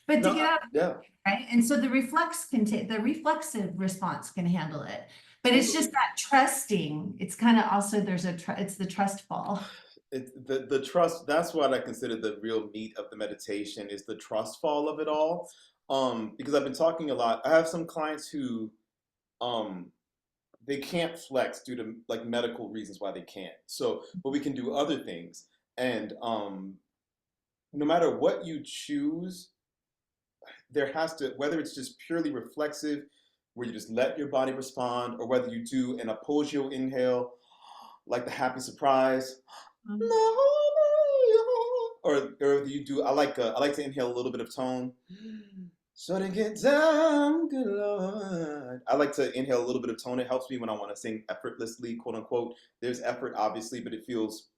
But to No, get out, yeah, right? And so the reflexive response can handle it. But it's just totally. that trusting. It's kind of also it's the trust fall. The trust, that's what I consider the real meat of the meditation is the trust fall of it all. Because I've been talking a lot. I have some clients who um they can't flex due to like medical reasons why they can't. So, but we can do other things. And no matter what you choose, there has to, whether it's just purely reflexive, where you just let your body respond, or whether you do an Apogeo inhale, like the happy surprise, Um, or you do, I like to inhale a little bit of tone. So to get down, good Lord. I like to inhale a little bit of tone. It helps me when I want to sing effortlessly, quote unquote. There's effort, obviously, but it feels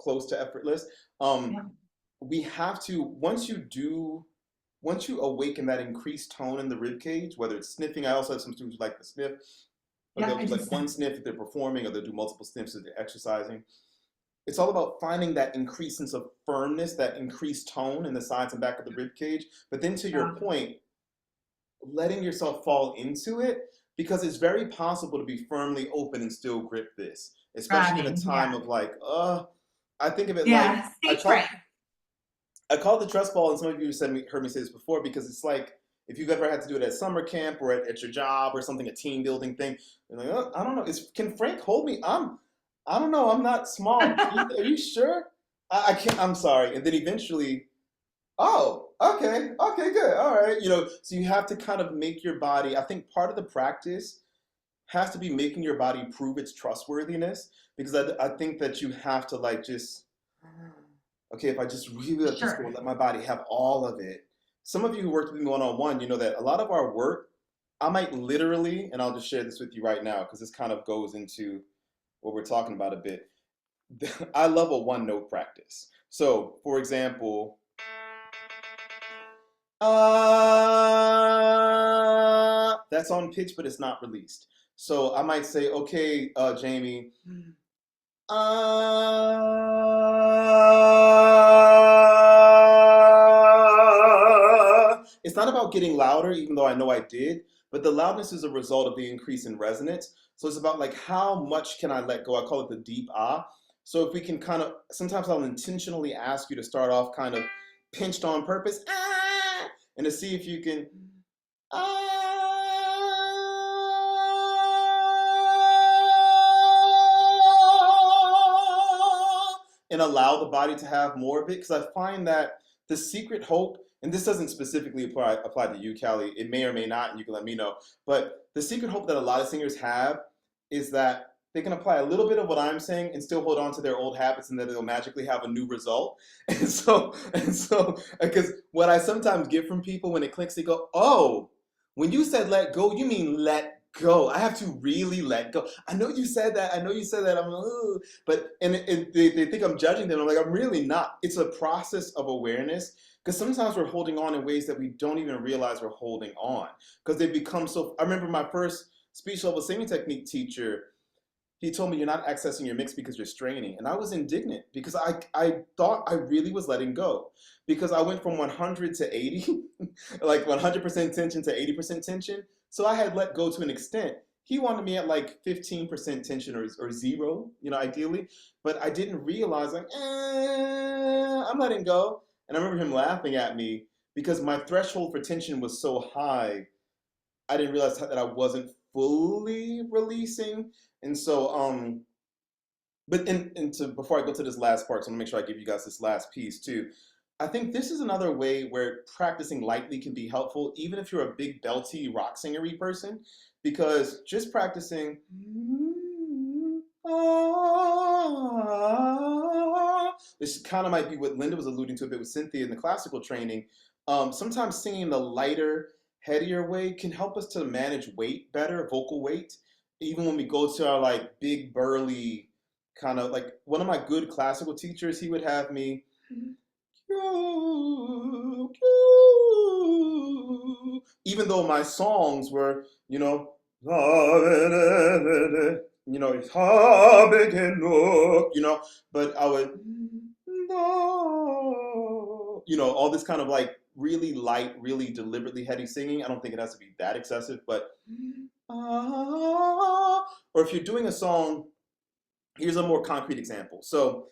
close to effortless. Um, yeah, we have to once you awaken that increased tone in the rib cage, whether it's sniffing. I also have some students who like to sniff, or yeah, they'll I do like just one sniff if they're performing, or they'll do multiple sniffs if they're exercising. It's all about finding that increased sense of firmness, that increased tone in the sides and back of the rib cage. But then to your yeah, point, letting yourself fall into it, because it's very possible to be firmly open and still grip this, especially in a grabbing. time Yeah, of like, I think of it like yeah, I stage call fright. I call it the trust fall, and some of you heard me say this before, because it's like if you've ever had to do it at summer camp or at your job or something, a team building thing. You're like, I don't know. Can Frank hold me? I don't know. I'm not small. Are you sure? I can't. I'm sorry. And then eventually, oh, okay, okay, good, all right. So you have to kind of make your body. I think part of the practice has to be making your body prove its trustworthiness, because I think that you have to like just okay, if I just really let this go and Sure. let my body have all of it. Some of you who worked with me one on one, you know that a lot of our work, I might literally, and I'll just share this with you right now because this kind of goes into what we're talking about a bit. I love a one note practice. So, for example, that's on pitch, but it's not released. So I might say, okay, Jamie, it's not about getting louder, even though I know I did, but the loudness is a result of the increase in resonance. So it's about like how much can I let go? I call it the deep ah. So if we can kind of, sometimes I'll intentionally ask you to start off kind of pinched on purpose, and to see if you can and allow the body to have more of it. Because I find that the secret hope, and this doesn't specifically apply to you, Callie, it may or may not, and you can let me know. But the secret hope that a lot of singers have is that they can apply a little bit of what I'm saying and still hold on to their old habits, and that they'll magically have a new result. And so, because what I sometimes get from people when it clicks, they go, "Oh, when you said let go, you mean let go. I have to really let go. I know you said that. I know you said that. I'm like, ooh. But and they think I'm judging them. I'm like, I'm really not. It's a process of awareness, because sometimes we're holding on in ways that we don't even realize we're holding on, because they become so. I remember my first speech level singing technique teacher. He told me, you're not accessing your mix because you're straining. And I was indignant because I thought I really was letting go, because I went from 100 to 80, like 100% tension to 80% tension. So I had let go to an extent. He wanted me at like 15% tension, or zero, ideally. But I didn't realize, like, I'm letting go. And I remember him laughing at me because my threshold for tension was so high. I didn't realize that I wasn't fully releasing. And so, but and to before I go to this last part, so I'm gonna make sure I give you guys this last piece too. I think this is another way where practicing lightly can be helpful, even if you're a big belty rock singery person, because just practicing, ah. This kind of might be what Linda was alluding to a bit with Cynthia in the classical training. Sometimes singing the lighter, headier way can help us to manage weight better, vocal weight. Even when we go to our like big burly kind of like one of my good classical teachers, he would have me even though my songs were, it's but I would, all this kind of like really light, really deliberately heady singing. I don't think it has to be that excessive, but, or if you're doing a song, here's a more concrete example. So,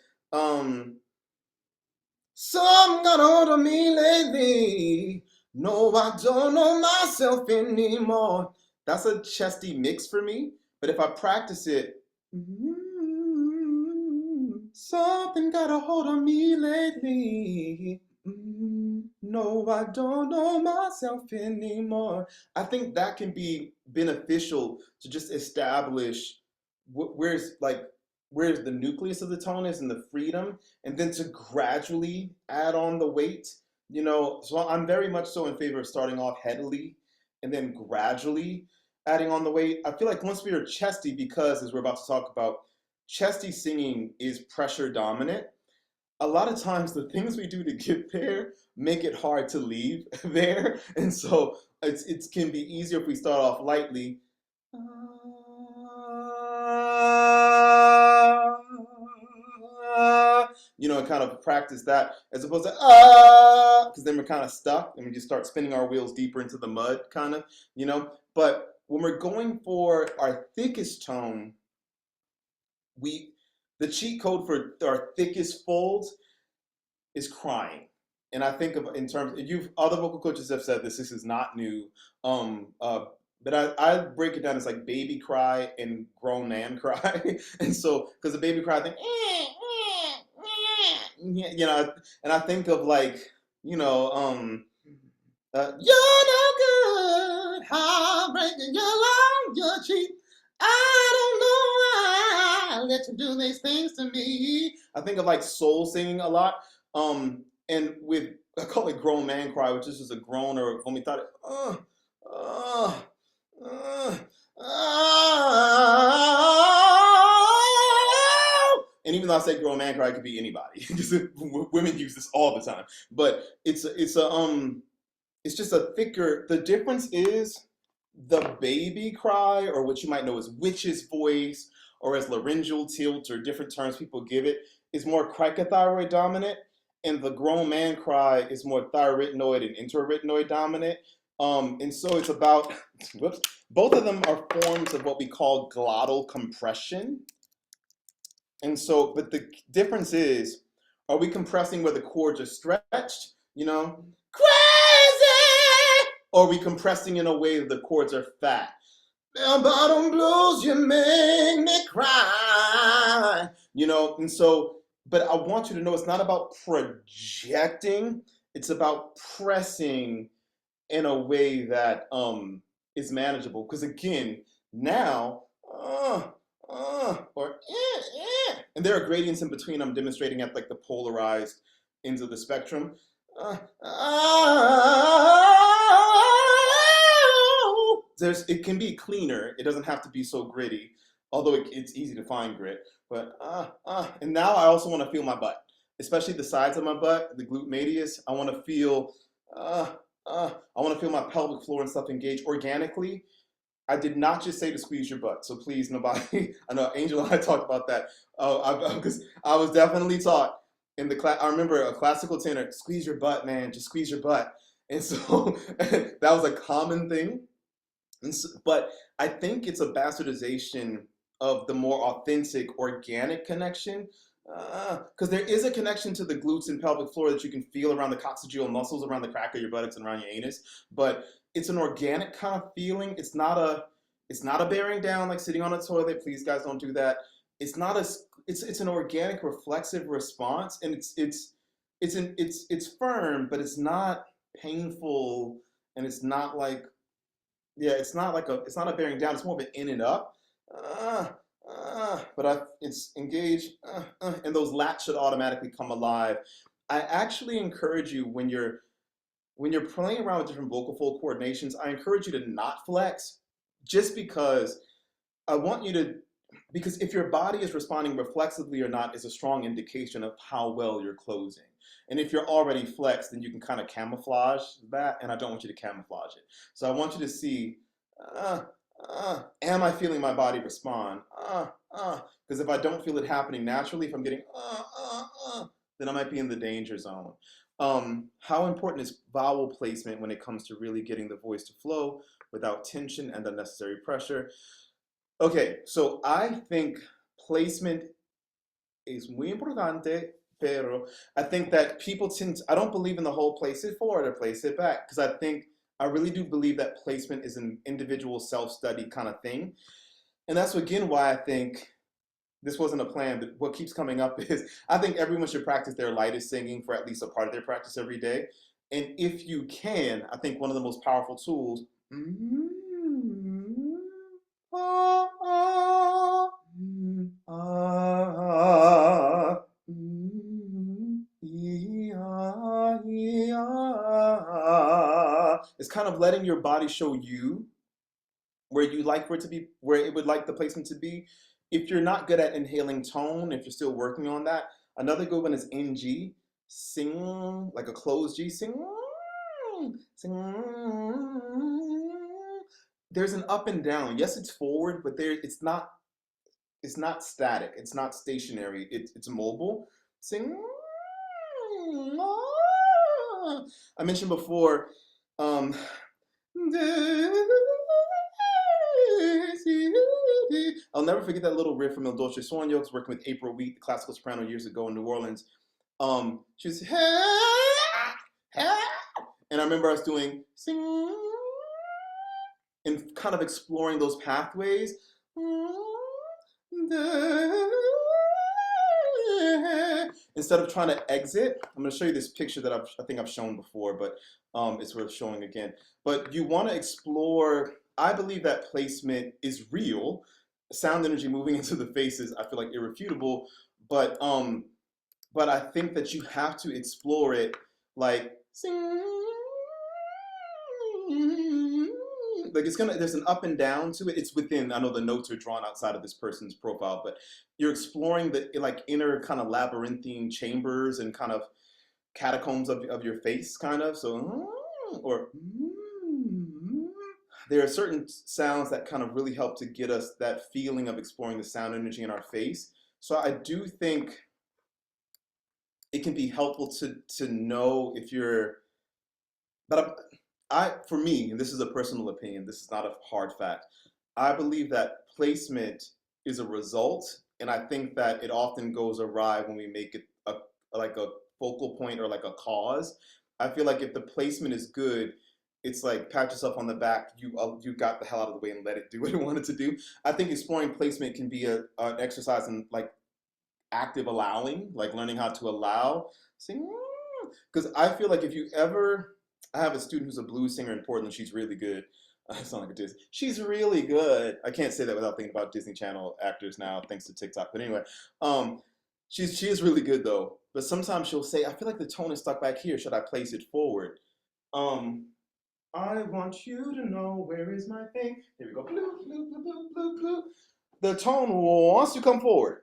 some got hold of me lately. No, I don't know myself anymore. That's a chesty mix for me. But if I practice it, something got a hold of me lately. No, I don't know myself anymore. I think that can be beneficial to just establish where's the nucleus of the tone is and the freedom, and then to gradually add on the weight. So I'm very much so in favor of starting off heavily and then gradually adding on the weight. I feel like once we are chesty, because as we're about to talk about, chesty singing is pressure dominant. A lot of times the things we do to get there make it hard to leave there, and so it can be easier if we start off lightly. And kind of practice that as opposed to because then we're kind of stuck and we just start spinning our wheels deeper into the mud, kind of, But when we're going for our thickest tone, the cheat code for our thickest folds is crying. And I think of in terms, other vocal coaches have said this. This is not new. But I break it down as like baby cry and grown man cry. And so, because the baby cry, I think, and I think of like, you're no good, heartbreaking, you're long, you're cheap. I don't know why I let you do these things to me. I think of like soul singing a lot. And with, I call it grown man cry, which is just a groan or when we thought it, and even though I say grown man cry, it could be anybody. Women use this all the time, but it's just a thicker. The difference is the baby cry, or what you might know as witch's voice, or as laryngeal tilt, or different terms people give it, is more cricothyroid dominant, and the grown man cry is more thyroidnoid and intraretinoid dominant. And so it's about, both of them are forms of what we call glottal compression. And so, but the difference is, are we compressing where the chords are stretched, crazy, or are we compressing in a way that the chords are fat? Bell bottom blues, you make me cry, and so, but I want you to know it's not about projecting, it's about pressing in a way that is manageable. Because again, now, or and there are gradients in between. I'm demonstrating at like the polarized ends of the spectrum. It can be cleaner. It doesn't have to be so gritty, although it's easy to find grit. But and now I also want to feel my butt, especially the sides of my butt, the glute medius. I want to feel my pelvic floor and stuff engage organically. I did not just say to squeeze your butt, so please, nobody. I know Angel and I talked about that because I was definitely taught in the class. I remember a classical tenor, squeeze your butt, man, just squeeze your butt, and so that was a common thing. But I think it's a bastardization of the more authentic, organic connection. Because there is a connection to the glutes and pelvic floor that you can feel around the coccygeal muscles, around the crack of your buttocks and around your anus. But it's an organic kind of feeling. It's not a bearing down like sitting on a toilet. Please, guys, don't do that. It's an organic, reflexive response, and it's firm, but it's not painful, and it's not like, yeah, it's not a bearing down. It's more of an in and up. it's engage, and those lats should automatically come alive. I actually encourage you when you're playing around with different vocal fold coordinations, I encourage you to not flex, just because I want you to, because if your body is responding reflexively or not is a strong indication of how well you're closing. And if you're already flexed, then you can kind of camouflage that, and I don't want you to camouflage it. So I want you to see, am I feeling my body respond? Because if I don't feel it happening naturally, if I'm getting, then I might be in the danger zone. How important is vowel placement when it comes to really getting the voice to flow without tension and unnecessary pressure? Okay, so I think placement is muy importante, pero I think that people tend to, I don't believe in the whole place it forward or place it back, because I really do believe that placement is an individual self-study kind of thing. And that's again why I think this wasn't a plan, but what keeps coming up is I think everyone should practice their lightest singing for at least a part of their practice every day. And if you can, I think one of the most powerful tools, it's kind of letting your body show you where you like for it to be, where it would like the placement to be. If you're not good at inhaling tone, if you're still working on that, another good one is NG. Sing, like a closed G, sing, sing. There's an up and down. Yes, it's forward, but it's not static. It's not stationary. It's mobile. Sing. I mentioned before, um, I'll never forget that little riff from Il Dolce Sueño. I was working with April Wheat, the classical soprano, years ago in New Orleans. She was, and I remember I was doing sing and kind of exploring those pathways. Instead of trying to exit, I'm going to show you this picture that I think I've shown before, but it's worth showing again. But you want to explore, I believe that placement is real. Sound energy moving into the faces, I feel like irrefutable, but I think that you have to explore it like sing. Like there's an up and down to it. It's within, I know the notes are drawn outside of this person's profile, but you're exploring the like inner kind of labyrinthine chambers and kind of catacombs of your face, kind of. So, or there are certain sounds that kind of really help to get us that feeling of exploring the sound energy in our face. So I do think it can be helpful to know if you're, but for me, and this is a personal opinion, this is not a hard fact, I believe that placement is a result, and I think that it often goes awry when we make it like a focal point or like a cause. I feel like if the placement is good, it's like pat yourself on the back, you got the hell out of the way and let it do what it wanted to do. I think exploring placement can be an exercise in like active allowing, like learning how to allow, sing, because I feel like if you ever, I have a student who's a blues singer in Portland. She's really good. I sound like a Disney. She's really good. I can't say that without thinking about Disney Channel actors now, thanks to TikTok. But anyway, she is really good though. But sometimes she'll say, I feel like the tone is stuck back here. Should I place it forward? I want you to know where is my thing. Here we go. Blue, blue, blue, blue, blue, blue. The tone wants to come forward.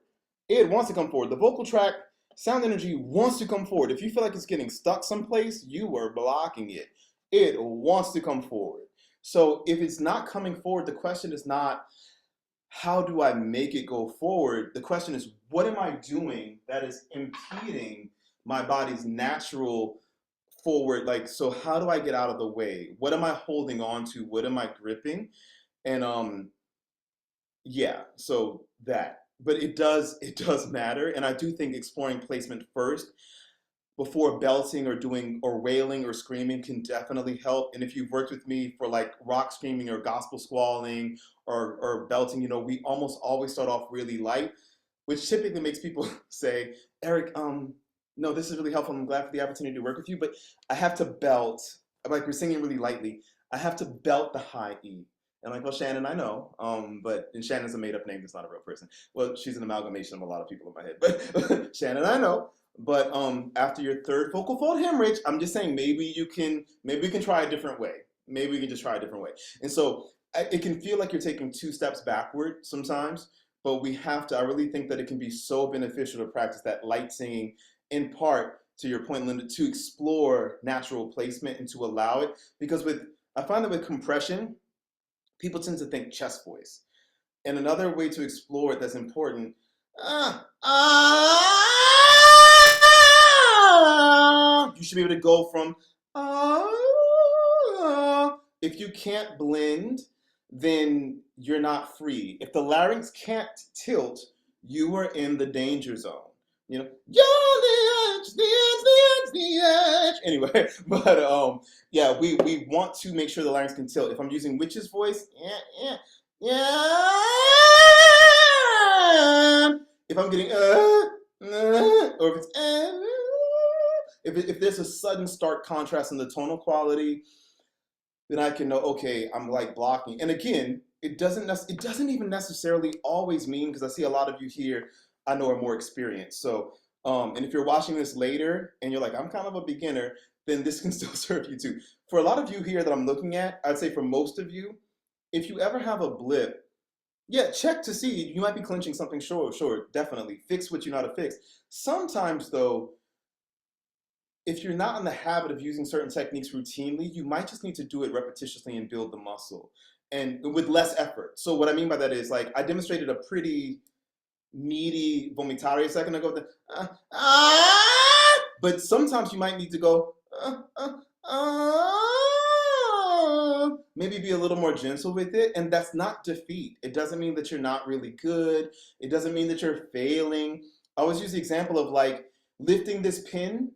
It wants to come forward. The vocal track, sound energy wants to come forward. If you feel like it's getting stuck someplace, you are blocking it. It wants to come forward. So if it's not coming forward, the question is not, how do I make it go forward? The question is, what am I doing that is impeding my body's natural forward? Like, so how do I get out of the way? What am I holding on to? What am I gripping? And yeah, so that. But it does matter, and I do think exploring placement first before belting or doing or wailing or screaming can definitely help. And if you've worked with me for like rock screaming or gospel squalling or belting, you know, we almost always start off really light, which typically makes people say, Eric, no, this is really helpful. I'm glad for the opportunity to work with you, but I have to belt, like we're singing really lightly, I have to belt the high E. And like, well, Shannon, I know, and Shannon's a made-up name. It's not a real person. Well, she's an amalgamation of a lot of people in my head, but Shannon, I know. But after your third focal fold hemorrhage, I'm just saying maybe we can try a different way. Maybe we can just try a different way. And so it can feel like you're taking two steps backward sometimes, but we have to. I really think that it can be so beneficial to practice that light singing, in part to your point, Linda, to explore natural placement and to allow it. Because I find that with compression, people tend to think chest voice. And another way to explore it that's important, you should be able to go from, if you can't blend, then you're not free. If the larynx can't tilt, you are in the danger zone. You know, you're the edge, the edge, the edge, the edge. Anyway, but yeah, we want to make sure the larynx can tilt. If I'm using witch's voice, yeah. If I'm getting or if it's if there's a sudden stark contrast in the tonal quality, then I can know, okay, I'm like blocking. And again, it doesn't even necessarily always mean, because I see a lot of you here I know are more experienced. So and if you're watching this later and you're like, I'm kind of a beginner, then this can still serve you too. For a lot of you here that I'm looking at, I'd say for most of you, if you ever have a blip, yeah, check to see. You might be clenching something. Sure, definitely. Fix what you know how to fix. Sometimes though, if you're not in the habit of using certain techniques routinely, you might just need to do it repetitiously and build the muscle, and with less effort. So what I mean by that is, like, I demonstrated a pretty meaty vomitare a second ago. But sometimes you might need to go, maybe be a little more gentle with it. And that's not defeat. It doesn't mean that you're not really good. It doesn't mean that you're failing. I always use the example of like lifting this pin.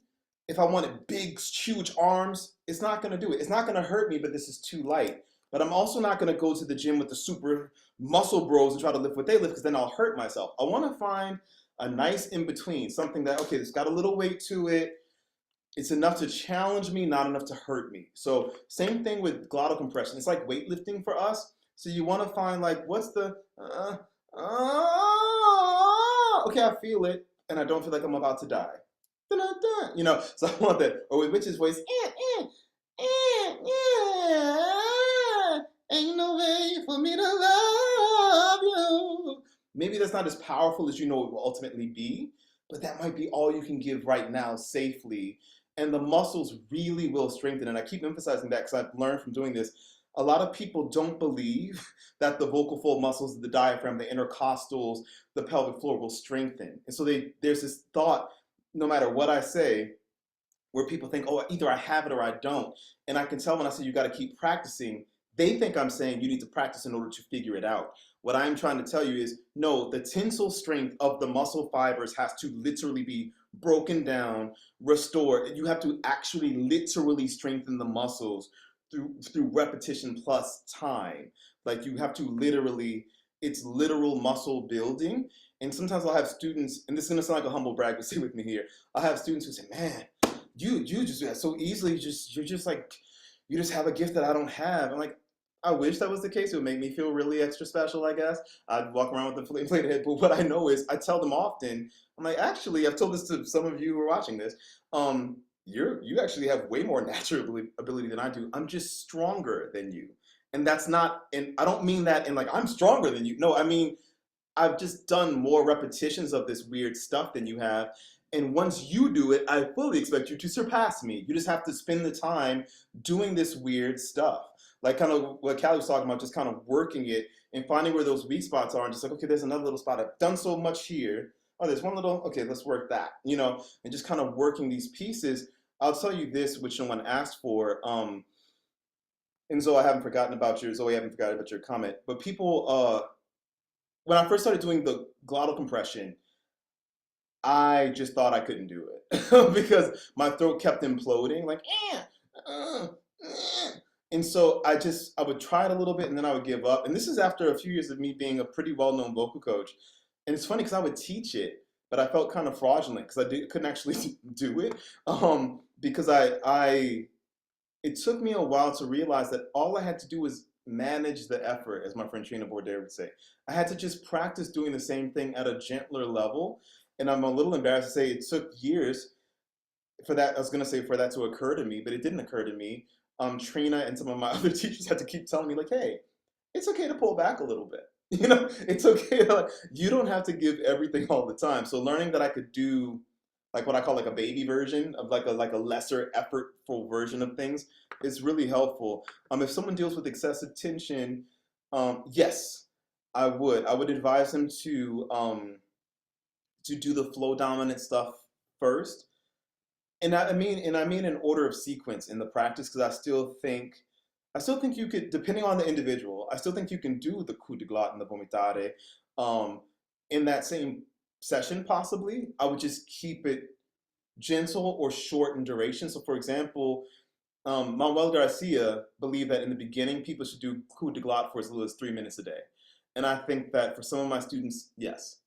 If I wanted big, huge arms, it's not gonna do it. It's not gonna hurt me, but this is too light. But I'm also not gonna go to the gym with the super muscle bros and try to lift what they lift, because then I'll hurt myself. I wanna find a nice in between, something that, okay, it's got a little weight to it. It's enough to challenge me, not enough to hurt me. So same thing with glottal compression. It's like weightlifting for us. So you wanna find like, what's the, okay, I feel it, and I don't feel like I'm about to die. You know, so I want that. Or with witch's voice, ain't no way for me to love you. Maybe that's not as powerful as you know it will ultimately be, but that might be all you can give right now safely. And the muscles really will strengthen. And I keep emphasizing that because I've learned from doing this. A lot of people don't believe that the vocal fold muscles, the diaphragm, the intercostals, the pelvic floor will strengthen. And so there's this thought, no matter what I say, where people think, oh, either I have it or I don't. And I can tell when I say you got to keep practicing, they think I'm saying you need to practice in order to figure it out. What I'm trying to tell you is, no, the tensile strength of the muscle fibers has to literally be broken down, restored. You have to actually literally strengthen the muscles through repetition plus time. Like you have to literally, it's literal muscle building. And sometimes I'll have students, and this is gonna sound like a humble brag, but stay with me here. I'll have students who say, man, you just do that so easily. You're just like, you just have a gift that I don't have. I'm like, I wish that was the case. It would make me feel really extra special, I guess. I'd walk around with a inflated head. But what I know is, I tell them often, I'm like, actually, I've told this to some of you who are watching this. You actually have way more natural ability than I do. I'm just stronger than you. And that's not, and I don't mean that in like, I'm stronger than you. No, I mean, I've just done more repetitions of this weird stuff than you have. And once you do it, I fully expect you to surpass me. You just have to spend the time doing this weird stuff. Like kind of what Callie was talking about, just kind of working it and finding where those weak spots are and just like, okay, there's another little spot. I've done so much here. Oh, there's one little, okay, let's work that, you know, and just kind of working these pieces. I'll tell you this, which no one asked for. And Zoe, I haven't forgotten about your comment. But people, when I first started doing the glottal compression, I just thought I couldn't do it because my throat kept imploding, like, and so I would try it a little bit and then I would give up. And this is after a few years of me being a pretty well-known vocal coach. And it's funny because I would teach it, but I felt kind of fraudulent because couldn't actually do it because it took me a while to realize that all I had to do was manage the effort, as my friend Trina Bourdain would say. I had to just practice doing the same thing at a gentler level. And I'm a little embarrassed to say it took years for that. I was gonna say for that to occur to me, but it didn't occur to me. Trina and some of my other teachers had to keep telling me like, "Hey, it's okay to pull back a little bit. You know, it's okay. Like, you don't have to give everything all the time." So learning that I could do like what I call like a baby version of like a lesser effortful version of things is really helpful. If someone deals with excessive tension, yes, I would advise them to do the flow dominant stuff first. And I mean in order of sequence in the practice, because I still think you could, depending on the individual, I still think you can do the coup de glotte and the vomitare um, in that same session, possibly. I would just keep it gentle or short in duration. So, for example, Manuel Garcia believed that in the beginning, people should do coup de glotte for as little as 3 minutes a day. And I think that for some of my students, yes,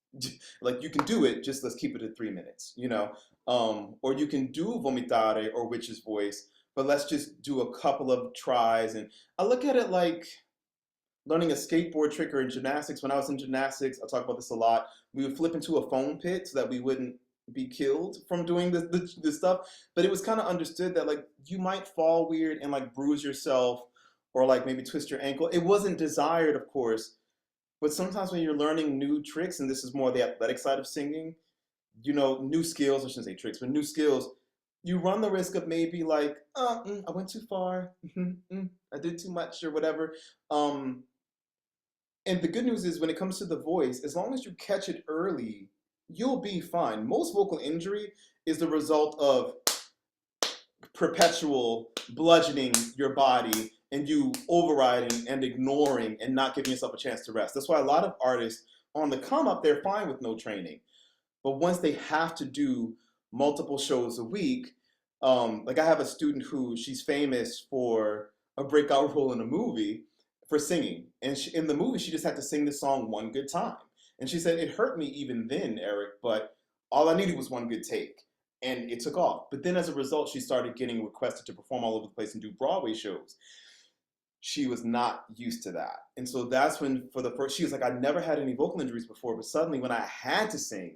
like you can do it, just let's keep it at 3 minutes, you know? Or you can do vomitare or witch's voice, but let's just do a couple of tries. And I look at it like learning a skateboard trick or in gymnastics. When I was in gymnastics, I talk about this a lot. We would flip into a foam pit so that we wouldn't be killed from doing this stuff. But it was kind of understood that like you might fall weird and like bruise yourself or like maybe twist your ankle. It wasn't desired, of course, but sometimes when you're learning new tricks, and this is more the athletic side of singing, you know, new skills, I shouldn't say tricks, but new skills, you run the risk of maybe like, I went too far, I did too much or whatever. Um, and the good news is when it comes to the voice, as long as you catch it early, you'll be fine. Most vocal injury is the result of perpetual bludgeoning your body and you overriding and ignoring and not giving yourself a chance to rest. That's why a lot of artists on the come up, they're fine with no training. But once they have to do multiple shows a week, like I have a student who she's famous for a breakout role in a movie for singing. And in the movie, she just had to sing the song one good time. And she said, it hurt me even then, Eric, but all I needed was one good take. And it took off. But then as a result, she started getting requested to perform all over the place and do Broadway shows. She was not used to that. And so that's when, for the first, she was like, I never had any vocal injuries before, but suddenly when I had to sing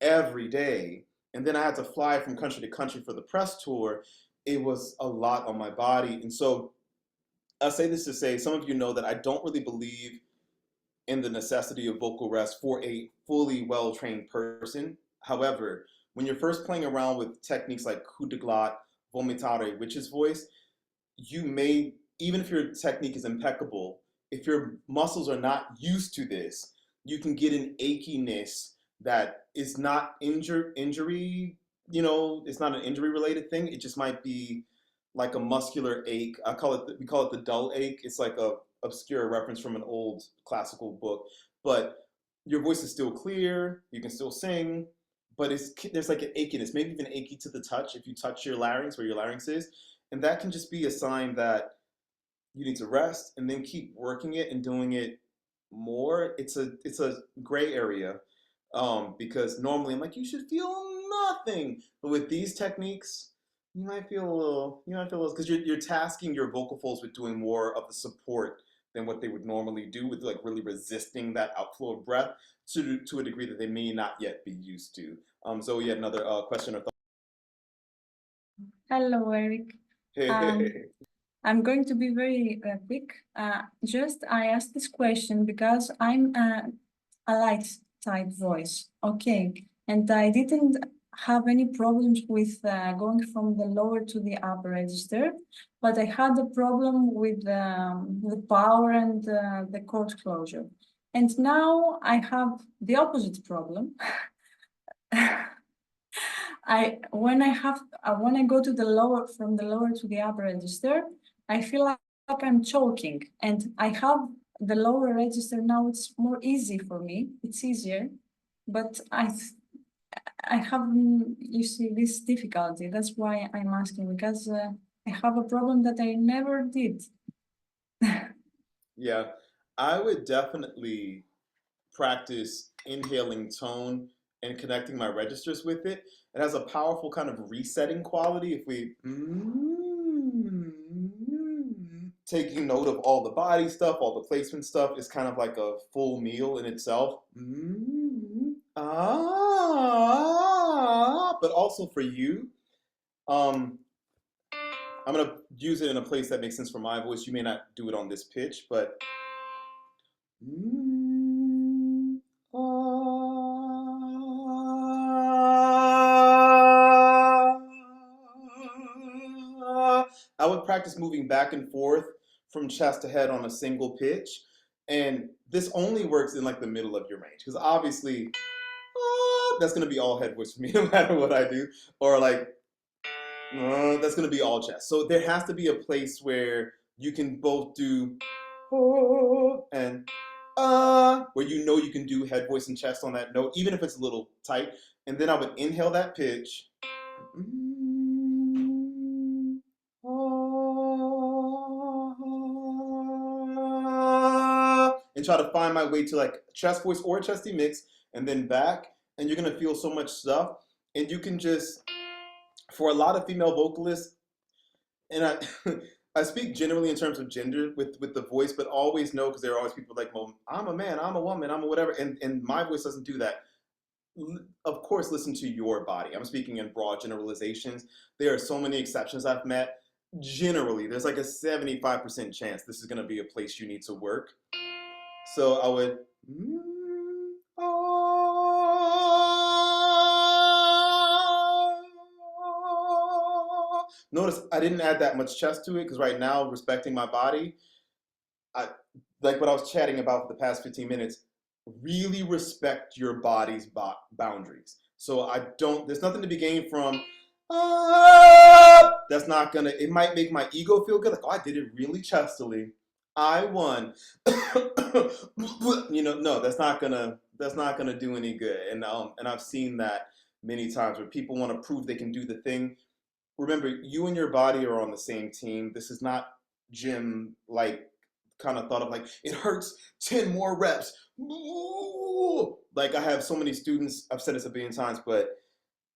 every day, and then I had to fly from country to country for the press tour, it was a lot on my body. And so I say this to say, some of you know that I don't really believe in the necessity of vocal rest for a fully well-trained person. However, when you're first playing around with techniques like coup de glotte, vomitare, witch's voice, you may, even if your technique is impeccable, if your muscles are not used to this, you can get an achiness that is not injury, you know, it's not an injury related thing. It just might be like a muscular ache. We call it the dull ache. It's like a obscure reference from an old classical book, but your voice is still clear, you can still sing, but there's like an achiness, maybe even achy to the touch if you touch your larynx where your larynx is, and that can just be a sign that you need to rest and then keep working it and doing it more. It's a gray area, because normally I'm like, you should feel nothing, but with these techniques, you might feel a little, because you're tasking your vocal folds with doing more of the support than what they would normally do, with like really resisting that outflow of breath to a degree that they may not yet be used to. So yeah, another question or thought. Hello, Eric. Um, I'm going to be very quick. Just I asked this question because I'm a light type voice, okay, and I didn't have any problems with going from the lower to the upper register, but I had a problem with the power and the chord closure. And now I have the opposite problem. When I go to the lower, from the lower to the upper register, I feel like I'm choking, and I have the lower register now. It's more easy for me. It's easier, but I have, you see, this difficulty. That's why I'm asking, because I have a problem that I never did. Yeah, I would definitely practice inhaling tone and connecting my registers with it. It has a powerful kind of resetting quality if we taking note of all the body stuff, all the placement stuff is kind of like a full meal in itself. But also for you, um, I'm gonna use it in a place that makes sense for my voice. You may not do it on this pitch, but I would practice moving back and forth from chest to head on a single pitch. And this only works in like the middle of your range. Because obviously, that's going to be all head voice for me no matter what I do. Or like, that's going to be all chest. So there has to be a place where you can both do and where you know you can do head voice and chest on that note, even if it's a little tight. And then I would inhale that pitch. And try to find my way to like chest voice or a chesty mix, and then back, and you're gonna feel so much stuff. And you can just, for a lot of female vocalists, and I I speak generally in terms of gender with the voice, but always know, because there are always people like, well, I'm a man, I'm a woman, I'm a whatever, and my voice doesn't do that. Of course, listen to your body. I'm speaking in broad generalizations. There are so many exceptions I've met. Generally, there's like a 75% chance this is gonna be a place you need to work. So I would, notice I didn't add that much chest to it, because right now, respecting my body, I, like what I was chatting about for the past 15 minutes, really respect your body's boundaries. So there's nothing to be gained from, that's not gonna, it might make my ego feel good, like, oh, I did it really chestily. I won. No, that's not gonna do any good. And I've seen that many times where people want to prove they can do the thing. Remember, you and your body are on the same team. This is not gym like kind of thought of like, it hurts 10 more reps. Like, I have so many students, I've said this a billion times, but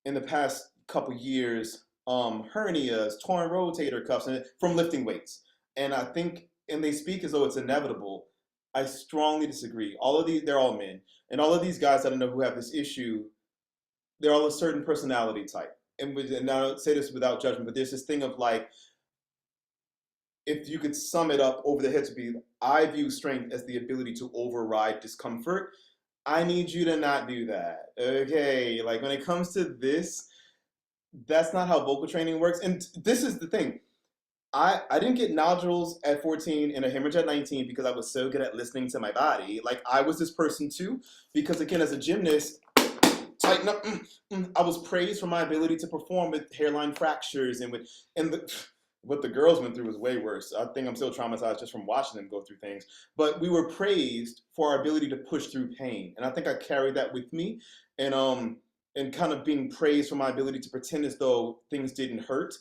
in the past couple years, hernias, torn rotator cuffs, and from lifting weights. And I think, and they speak as though it's inevitable. I strongly disagree. They're all men. And all of these guys that I know who have this issue, they're all a certain personality type. And I don't say this without judgment, but there's this thing of like, if you could sum it up over the head to be, I view strength as the ability to override discomfort. I need you to not do that. Okay, like when it comes to this, that's not how vocal training works. And this is the thing. I didn't get nodules at 14 and a hemorrhage at 19 because I was so good at listening to my body. Like, I was this person too, because again, as a gymnast, tighten up. I was praised for my ability to perform with hairline fractures and what the girls went through was way worse. I think I'm still traumatized just from watching them go through things. But we were praised for our ability to push through pain, and I think I carried that with me, and kind of being praised for my ability to pretend as though things didn't hurt.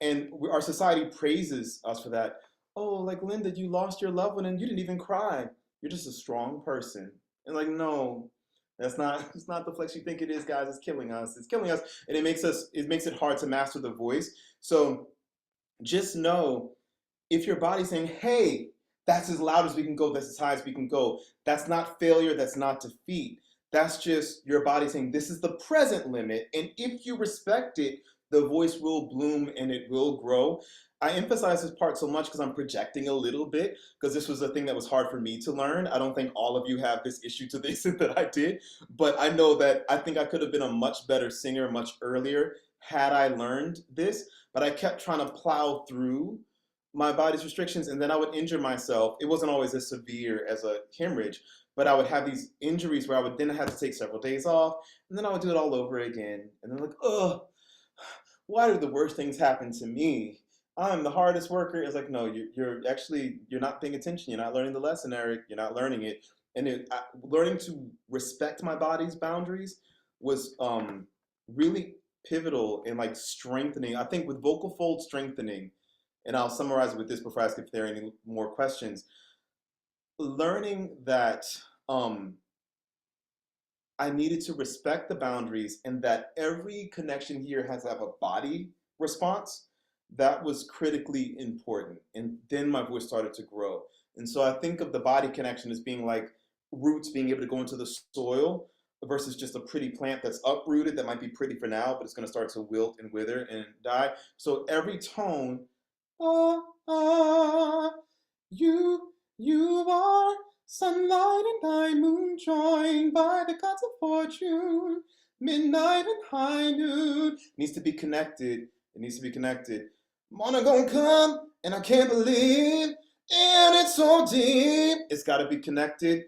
And our society praises us for that. Oh, like, Linda, you lost your loved one and you didn't even cry. You're just a strong person. And like, no, it's not the flex you think it is, guys. It's killing us. It's killing us. And it makes it hard to master the voice. So just know, if your body's saying, hey, that's as loud as we can go, that's as high as we can go, that's not failure, that's not defeat. That's just your body saying, this is the present limit. And if you respect it, the voice will bloom and it will grow. I emphasize this part so much because I'm projecting a little bit, because this was a thing that was hard for me to learn. I don't think all of you have this issue to the extent that I did, but I know that I think I could have been a much better singer much earlier had I learned this, but I kept trying to plow through my body's restrictions, and then I would injure myself. It wasn't always as severe as a hemorrhage, but I would have these injuries where I would then have to take several days off, and then I would do it all over again. And then like, oh, why do the worst things happen to me? I'm the hardest worker. It's like, no, you're not paying attention. You're not learning the lesson, Eric. You're not learning it. And learning to respect my body's boundaries was really pivotal in like strengthening. I think with vocal fold strengthening, and I'll summarize it with this before I ask if there are any more questions. Learning that I needed to respect the boundaries, and that every connection here has to have a body response. that was critically important. And then my voice started to grow. And so I think of the body connection as being like roots being able to go into the soil versus just a pretty plant that's uprooted that might be pretty for now, but it's going to start to wilt and wither and die. So every tone, ah, ah, you are sunlight and I, moon joined by the gods of fortune. Midnight and high noon needs to be connected. It needs to be connected. Morning gonna come and I can't believe, and it's so deep. It's got to be connected.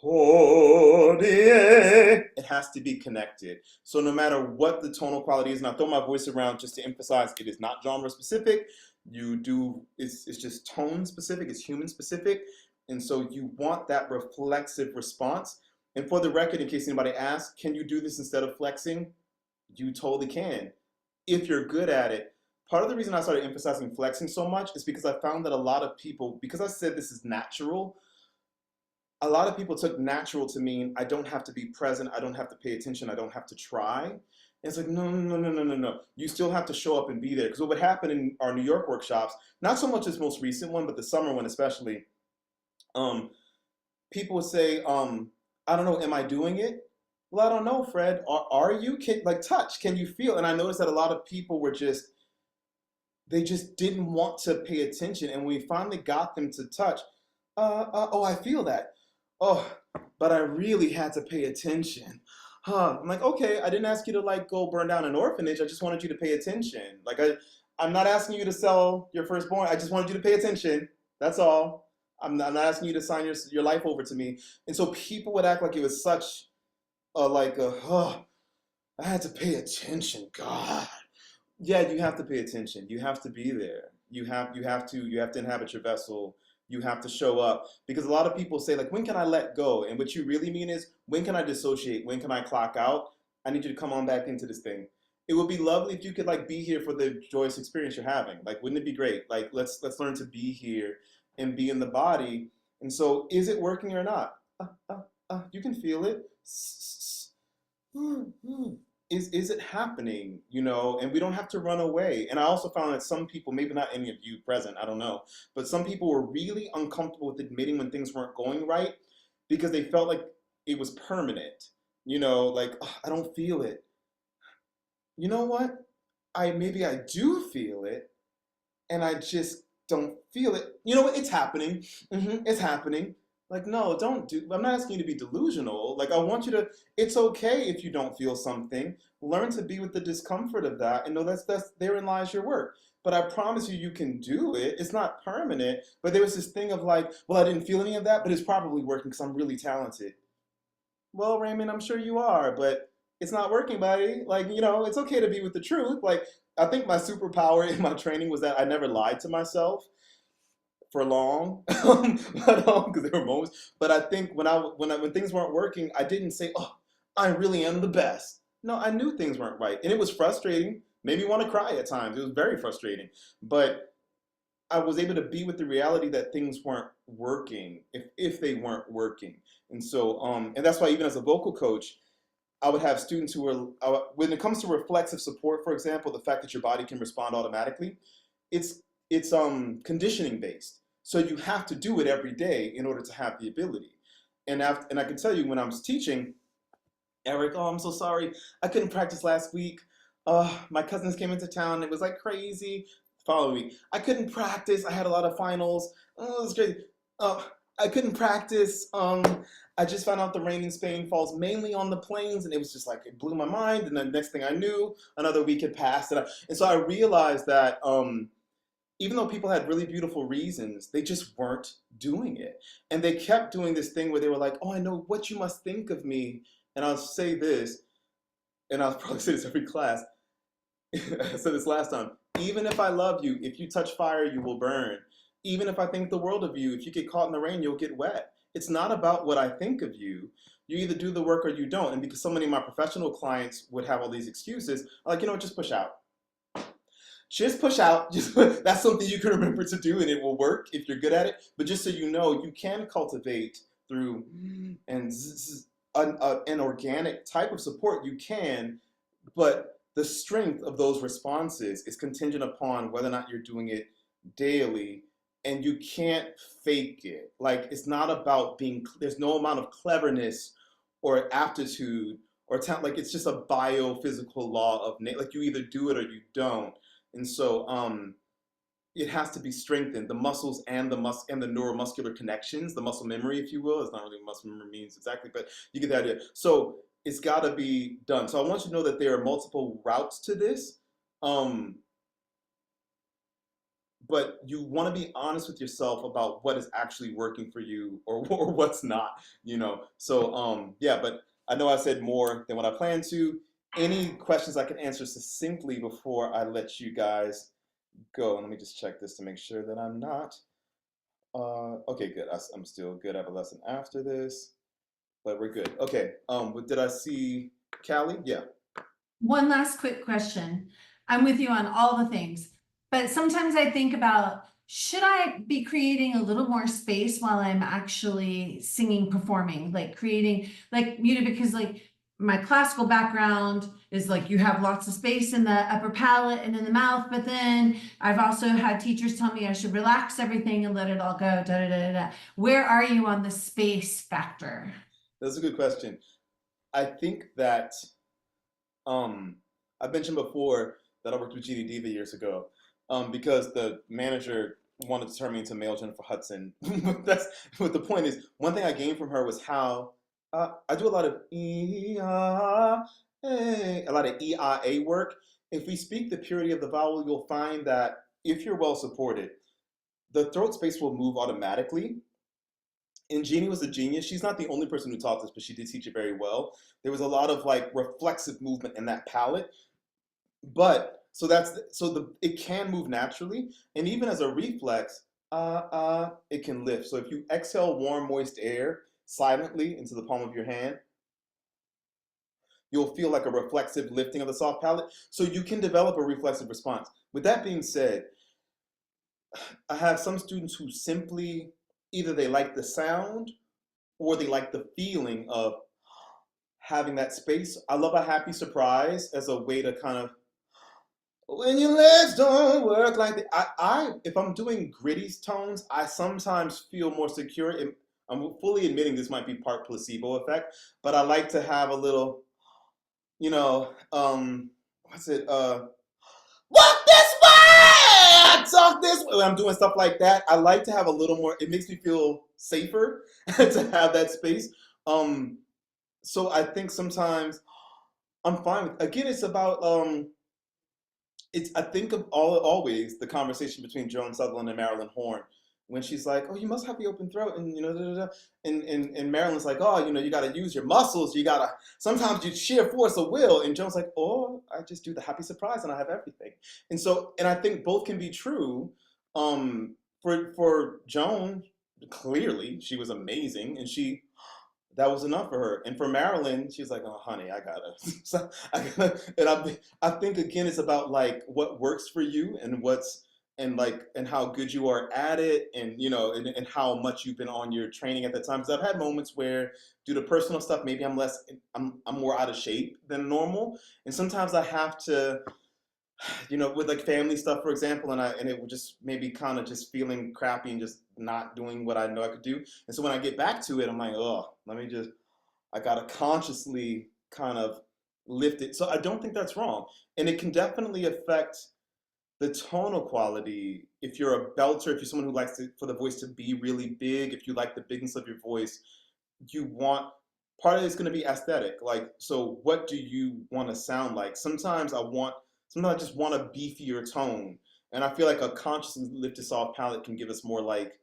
Oh, yeah. It has to be connected. So no matter what the tonal quality is, and I throw my voice around just to emphasize it is not genre specific. It's just tone specific, it's human specific. And so you want that reflexive response. And for the record, in case anybody asks, can you do this instead of flexing? You totally can, if you're good at it. Part of the reason I started emphasizing flexing so much is because I found that a lot of people, because I said this is natural, a lot of people took natural to mean I don't have to be present, I don't have to pay attention, I don't have to try. And it's like, no, no, no, no, no, no. You still have to show up and be there. Because what would happen in our New York workshops, not so much this most recent one, but the summer one especially, people would say, I don't know, am I doing it? Well, I don't know, Fred. Are you? Like, touch, can you feel? And I noticed that a lot of people were they just didn't want to pay attention. And we finally got them to touch. Oh, I feel that. Oh, but I really had to pay attention. Huh. I'm like, okay, I didn't ask you to like go burn down an orphanage. I just wanted you to pay attention. Like I'm not asking you to sell your firstborn. I just wanted you to pay attention. That's all. I'm not asking you to sign your life over to me. And so people would act like it was such I had to pay attention. God. Yeah, you have to pay attention. You have to be there. You have to inhabit your vessel. You have to show up, because a lot of people say like, when can I let go? And what you really mean is, when can I dissociate? When can I clock out? I need you to come on back into this thing. It would be lovely if you could like be here for the joyous experience you're having. Like, wouldn't it be great? Like, let's learn to be here and be in the body. And so, is it working or not? You can feel it. Is it happening? You know, and we don't have to run away. And I also found that some people, maybe not any of you present, I don't know, but some people were really uncomfortable with admitting when things weren't going right because they felt like it was permanent. You know, like, "Ugh, I don't feel it." You know what? Maybe I do feel it, and I just don't feel it. You know what? It's happening. It's happening. Like, no, I'm not asking you to be delusional. Like, I want you to, it's okay if you don't feel something. Learn to be with the discomfort of that and know that's therein lies your work. But I promise you, you can do it. It's not permanent. But there was this thing of like, well, I didn't feel any of that, but it's probably working because I'm really talented. Well, Raymond, I'm sure you are, but it's not working, buddy. Like, you know, it's okay to be with the truth. Like, I think my superpower in my training was that I never lied to myself for long, because there were moments. But I think when things weren't working, I didn't say, "Oh, I really am the best." No, I knew things weren't right, and it was frustrating. Made me want to cry at times. It was very frustrating, but I was able to be with the reality that things weren't working if they weren't working. And so, and that's why even as a vocal coach, I would have students who were, when it comes to reflexive support, for example, the fact that your body can respond automatically, it's conditioning based. So you have to do it every day in order to have the ability. And I can tell you when I was teaching, Eric, oh, I'm so sorry, I couldn't practice last week. My cousins came into town. It was like crazy. Follow me. I couldn't practice. I had a lot of finals. Oh, it was crazy. I couldn't practice. I just found out the rain in Spain falls mainly on the plains, and it was just like, it blew my mind. And then the next thing I knew, another week had passed. And so I realized that even though people had really beautiful reasons, they just weren't doing it. And they kept doing this thing where they were like, oh, I know what you must think of me. And I'll say this, and I'll probably say this every class. I said this last time. Even if I love you, if you touch fire, you will burn. Even if I think the world of you, if you get caught in the rain, you'll get wet. It's not about what I think of you. You either do the work or you don't. And because so many of my professional clients would have all these excuses, I'm like, you know what, just push out. Just push out. That's something you can remember to do, and it will work if you're good at it. But just so you know, you can cultivate through an organic type of support. You can, but the strength of those responses is contingent upon whether or not you're doing it daily, and you can't fake it. Like, it's not about being, there's no amount of cleverness or aptitude or talent. Like, it's just a biophysical law of like, you either do it or you don't. And so it has to be strengthened. The muscles and the neuromuscular connections, the muscle memory, if you will. It's not really what muscle memory means exactly, but you get the idea. So it's got to be done. So I want you to know that there are multiple routes to this. But you want to be honest with yourself about what is actually working for you or what's not, you know. So yeah, but I know I said more than what I planned to. Any questions I can answer succinctly before I let you guys go? Let me just check this to make sure that I'm not. Okay, good. I'm still good. I have a lesson after this, but we're good. Okay. Did I see Callie? Yeah. One last quick question. I'm with you on all the things, but sometimes I think about, should I be creating a little more space while I'm actually singing, performing, like creating, like, you know, because like my classical background is like, you have lots of space in the upper palate and in the mouth, but then I've also had teachers tell me I should relax everything and let it all go, da da da da. Where are you on the space factor? That's a good question. I think that I mentioned before that I worked with GD Diva years ago because the manager wanted to turn me into male Jennifer Hudson. That's what the point is. One thing I gained from her was how I do a lot of a lot of EIA work. If we speak the purity of the vowel, you'll find that if you're well supported, the throat space will move automatically. And Jeannie was a genius. She's not the only person who taught this, but she did teach it very well. There was a lot of like reflexive movement in that palate. But it can move naturally, and even as a reflex, it can lift. So if you exhale warm, moist air silently into the palm of your hand, you'll feel like a reflexive lifting of the soft palate. So you can develop a reflexive response. With that being said, I have some students who simply either they like the sound or they like the feeling of having that space. I love a happy surprise as a way to kind of, when your legs don't work like that. If I'm doing gritty tones, I sometimes feel more secure. I'm fully admitting this might be part placebo effect, but I like to have a little, you know, what's it? Walk this way, talk this way. When I'm doing stuff like that, I like to have a little more. It makes me feel safer to have that space. So I think sometimes I'm fine with. Again, it's about I think of always the conversation between Joan Sutherland and Marilyn Horne when she's like, "Oh, you must have the open throat," and you know, da, da, da. And Marilyn's like, "Oh, you know, you got to use your muscles. You gotta sometimes you sheer force of will." And Joan's like, "Oh, I just do the happy surprise and I have everything." And I think both can be true. For Joan, clearly she was amazing, and that was enough for her. And for Marilyn, she's like, "Oh, honey, I gotta." So I gotta. And I think again, it's about like what works for you and how good you are at it, and you know, and how much you've been on your training at that time. Because I've had moments where, due to personal stuff, maybe I'm more out of shape than normal, and sometimes I have to, you know, with like family stuff, for example, and it would just maybe kind of just feeling crappy and just not doing what I know I could do. And so when I get back to it, I'm like, oh, I gotta consciously kind of lift it. So I don't think that's wrong, and it can definitely affect the tonal quality. If you're a belter, if you're someone who likes for the voice to be really big, if you like the bigness of your voice, part of it's going to be aesthetic. Like, so what do you want to sound like? Sometimes I just want a beefier tone, and I feel like a consciously lifted soft palate can give us more like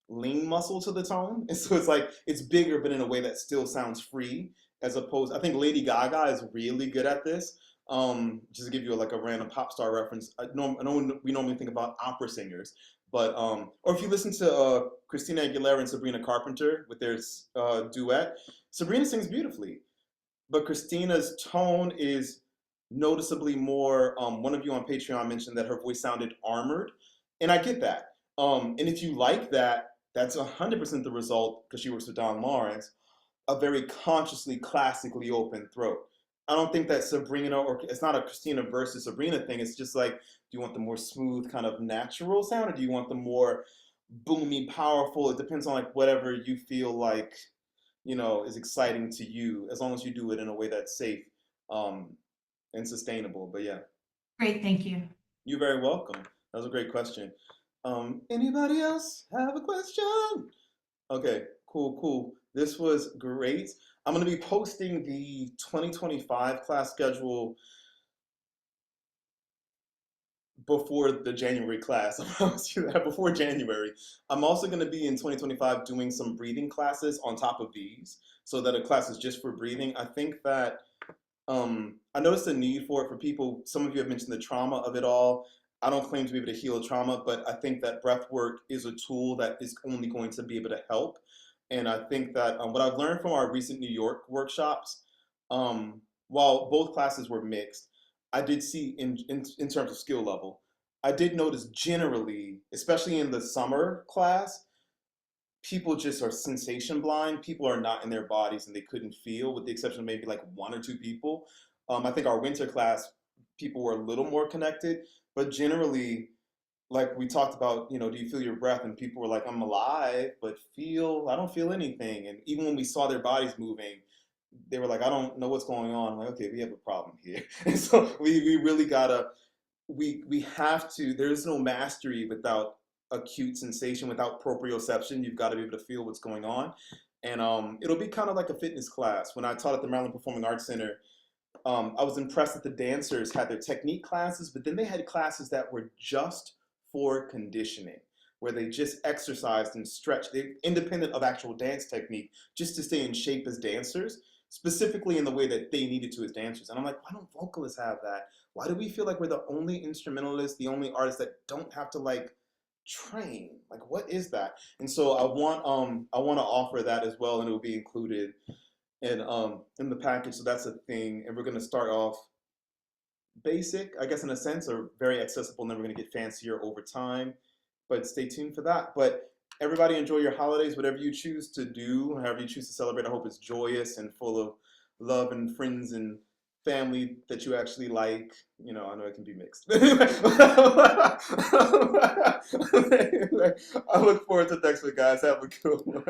lean muscle to the tone. And so it's like it's bigger, but in a way that still sounds free. As opposed, I think Lady Gaga is really good at this. Just to give you like a random pop star reference, I know we normally think about opera singers, but or if you listen to Christina Aguilera and Sabrina Carpenter with their duet, Sabrina sings beautifully, but Christina's tone is noticeably more. One of you on Patreon mentioned that her voice sounded armored, and I get that. And if you like that, that's 100% the result, because she works with Don Lawrence, a very consciously classically open throat. I don't think that Sabrina, or it's not a Christina versus Sabrina thing. It's just like, do you want the more smooth kind of natural sound, or do you want the more boomy, powerful? It depends on like whatever you feel like, is exciting to you, as long as you do it in a way that's safe, um, and sustainable. But yeah, Great, thank you. you're very welcome. That was a great question. Anybody else have a question? Okay, cool, cool. This was great. I'm going to be posting the 2025 class schedule before the January class. I promise you that, before January. I'm also going to be in 2025 doing some breathing classes on top of these, so that a class is just for breathing. I think that I noticed a need for it for people. Some of you have mentioned the trauma of it all. I don't claim to be able to heal trauma, but I think that breath work is a tool that is only going to be able to help. And I think that what I've learned from our recent New York workshops, while both classes were mixed, I did see in terms of skill level, I did notice generally, especially in the summer class, people just are sensation blind. People are not in their bodies and they couldn't feel, with the exception of maybe like one or two people. I think our winter class, people were a little more connected, but generally, like we talked about, do you feel your breath? And people were like, I'm alive, but I don't feel anything. And even when we saw their bodies moving, they were like, I don't know what's going on. I'm like, okay, we have a problem here. And so we really gotta, we have to, there's no mastery without acute sensation, without proprioception. You've got to be able to feel what's going on. And it'll be kind of like a fitness class. When I taught at the Maryland Performing Arts Center, I was impressed that the dancers had their technique classes, but then they had classes that were just for conditioning, where they just exercised and stretched, they independent of actual dance technique, just to stay in shape as dancers, specifically in the way that they needed to as dancers. And I'm like, why don't vocalists have that? Why do we feel like we're the only instrumentalists, the only artists that don't have to like train? Like, what is that? And so I want to offer that as well, and it will be included in the package. So that's a thing. And we're gonna start off basic, I guess, in a sense, or very accessible, and then we're gonna get fancier over time. But stay tuned for that. But everybody enjoy your holidays, whatever you choose to do, however you choose to celebrate. I hope it's joyous and full of love and friends and family that you actually like. I know it can be mixed. I look forward to next week, guys. Have a good one.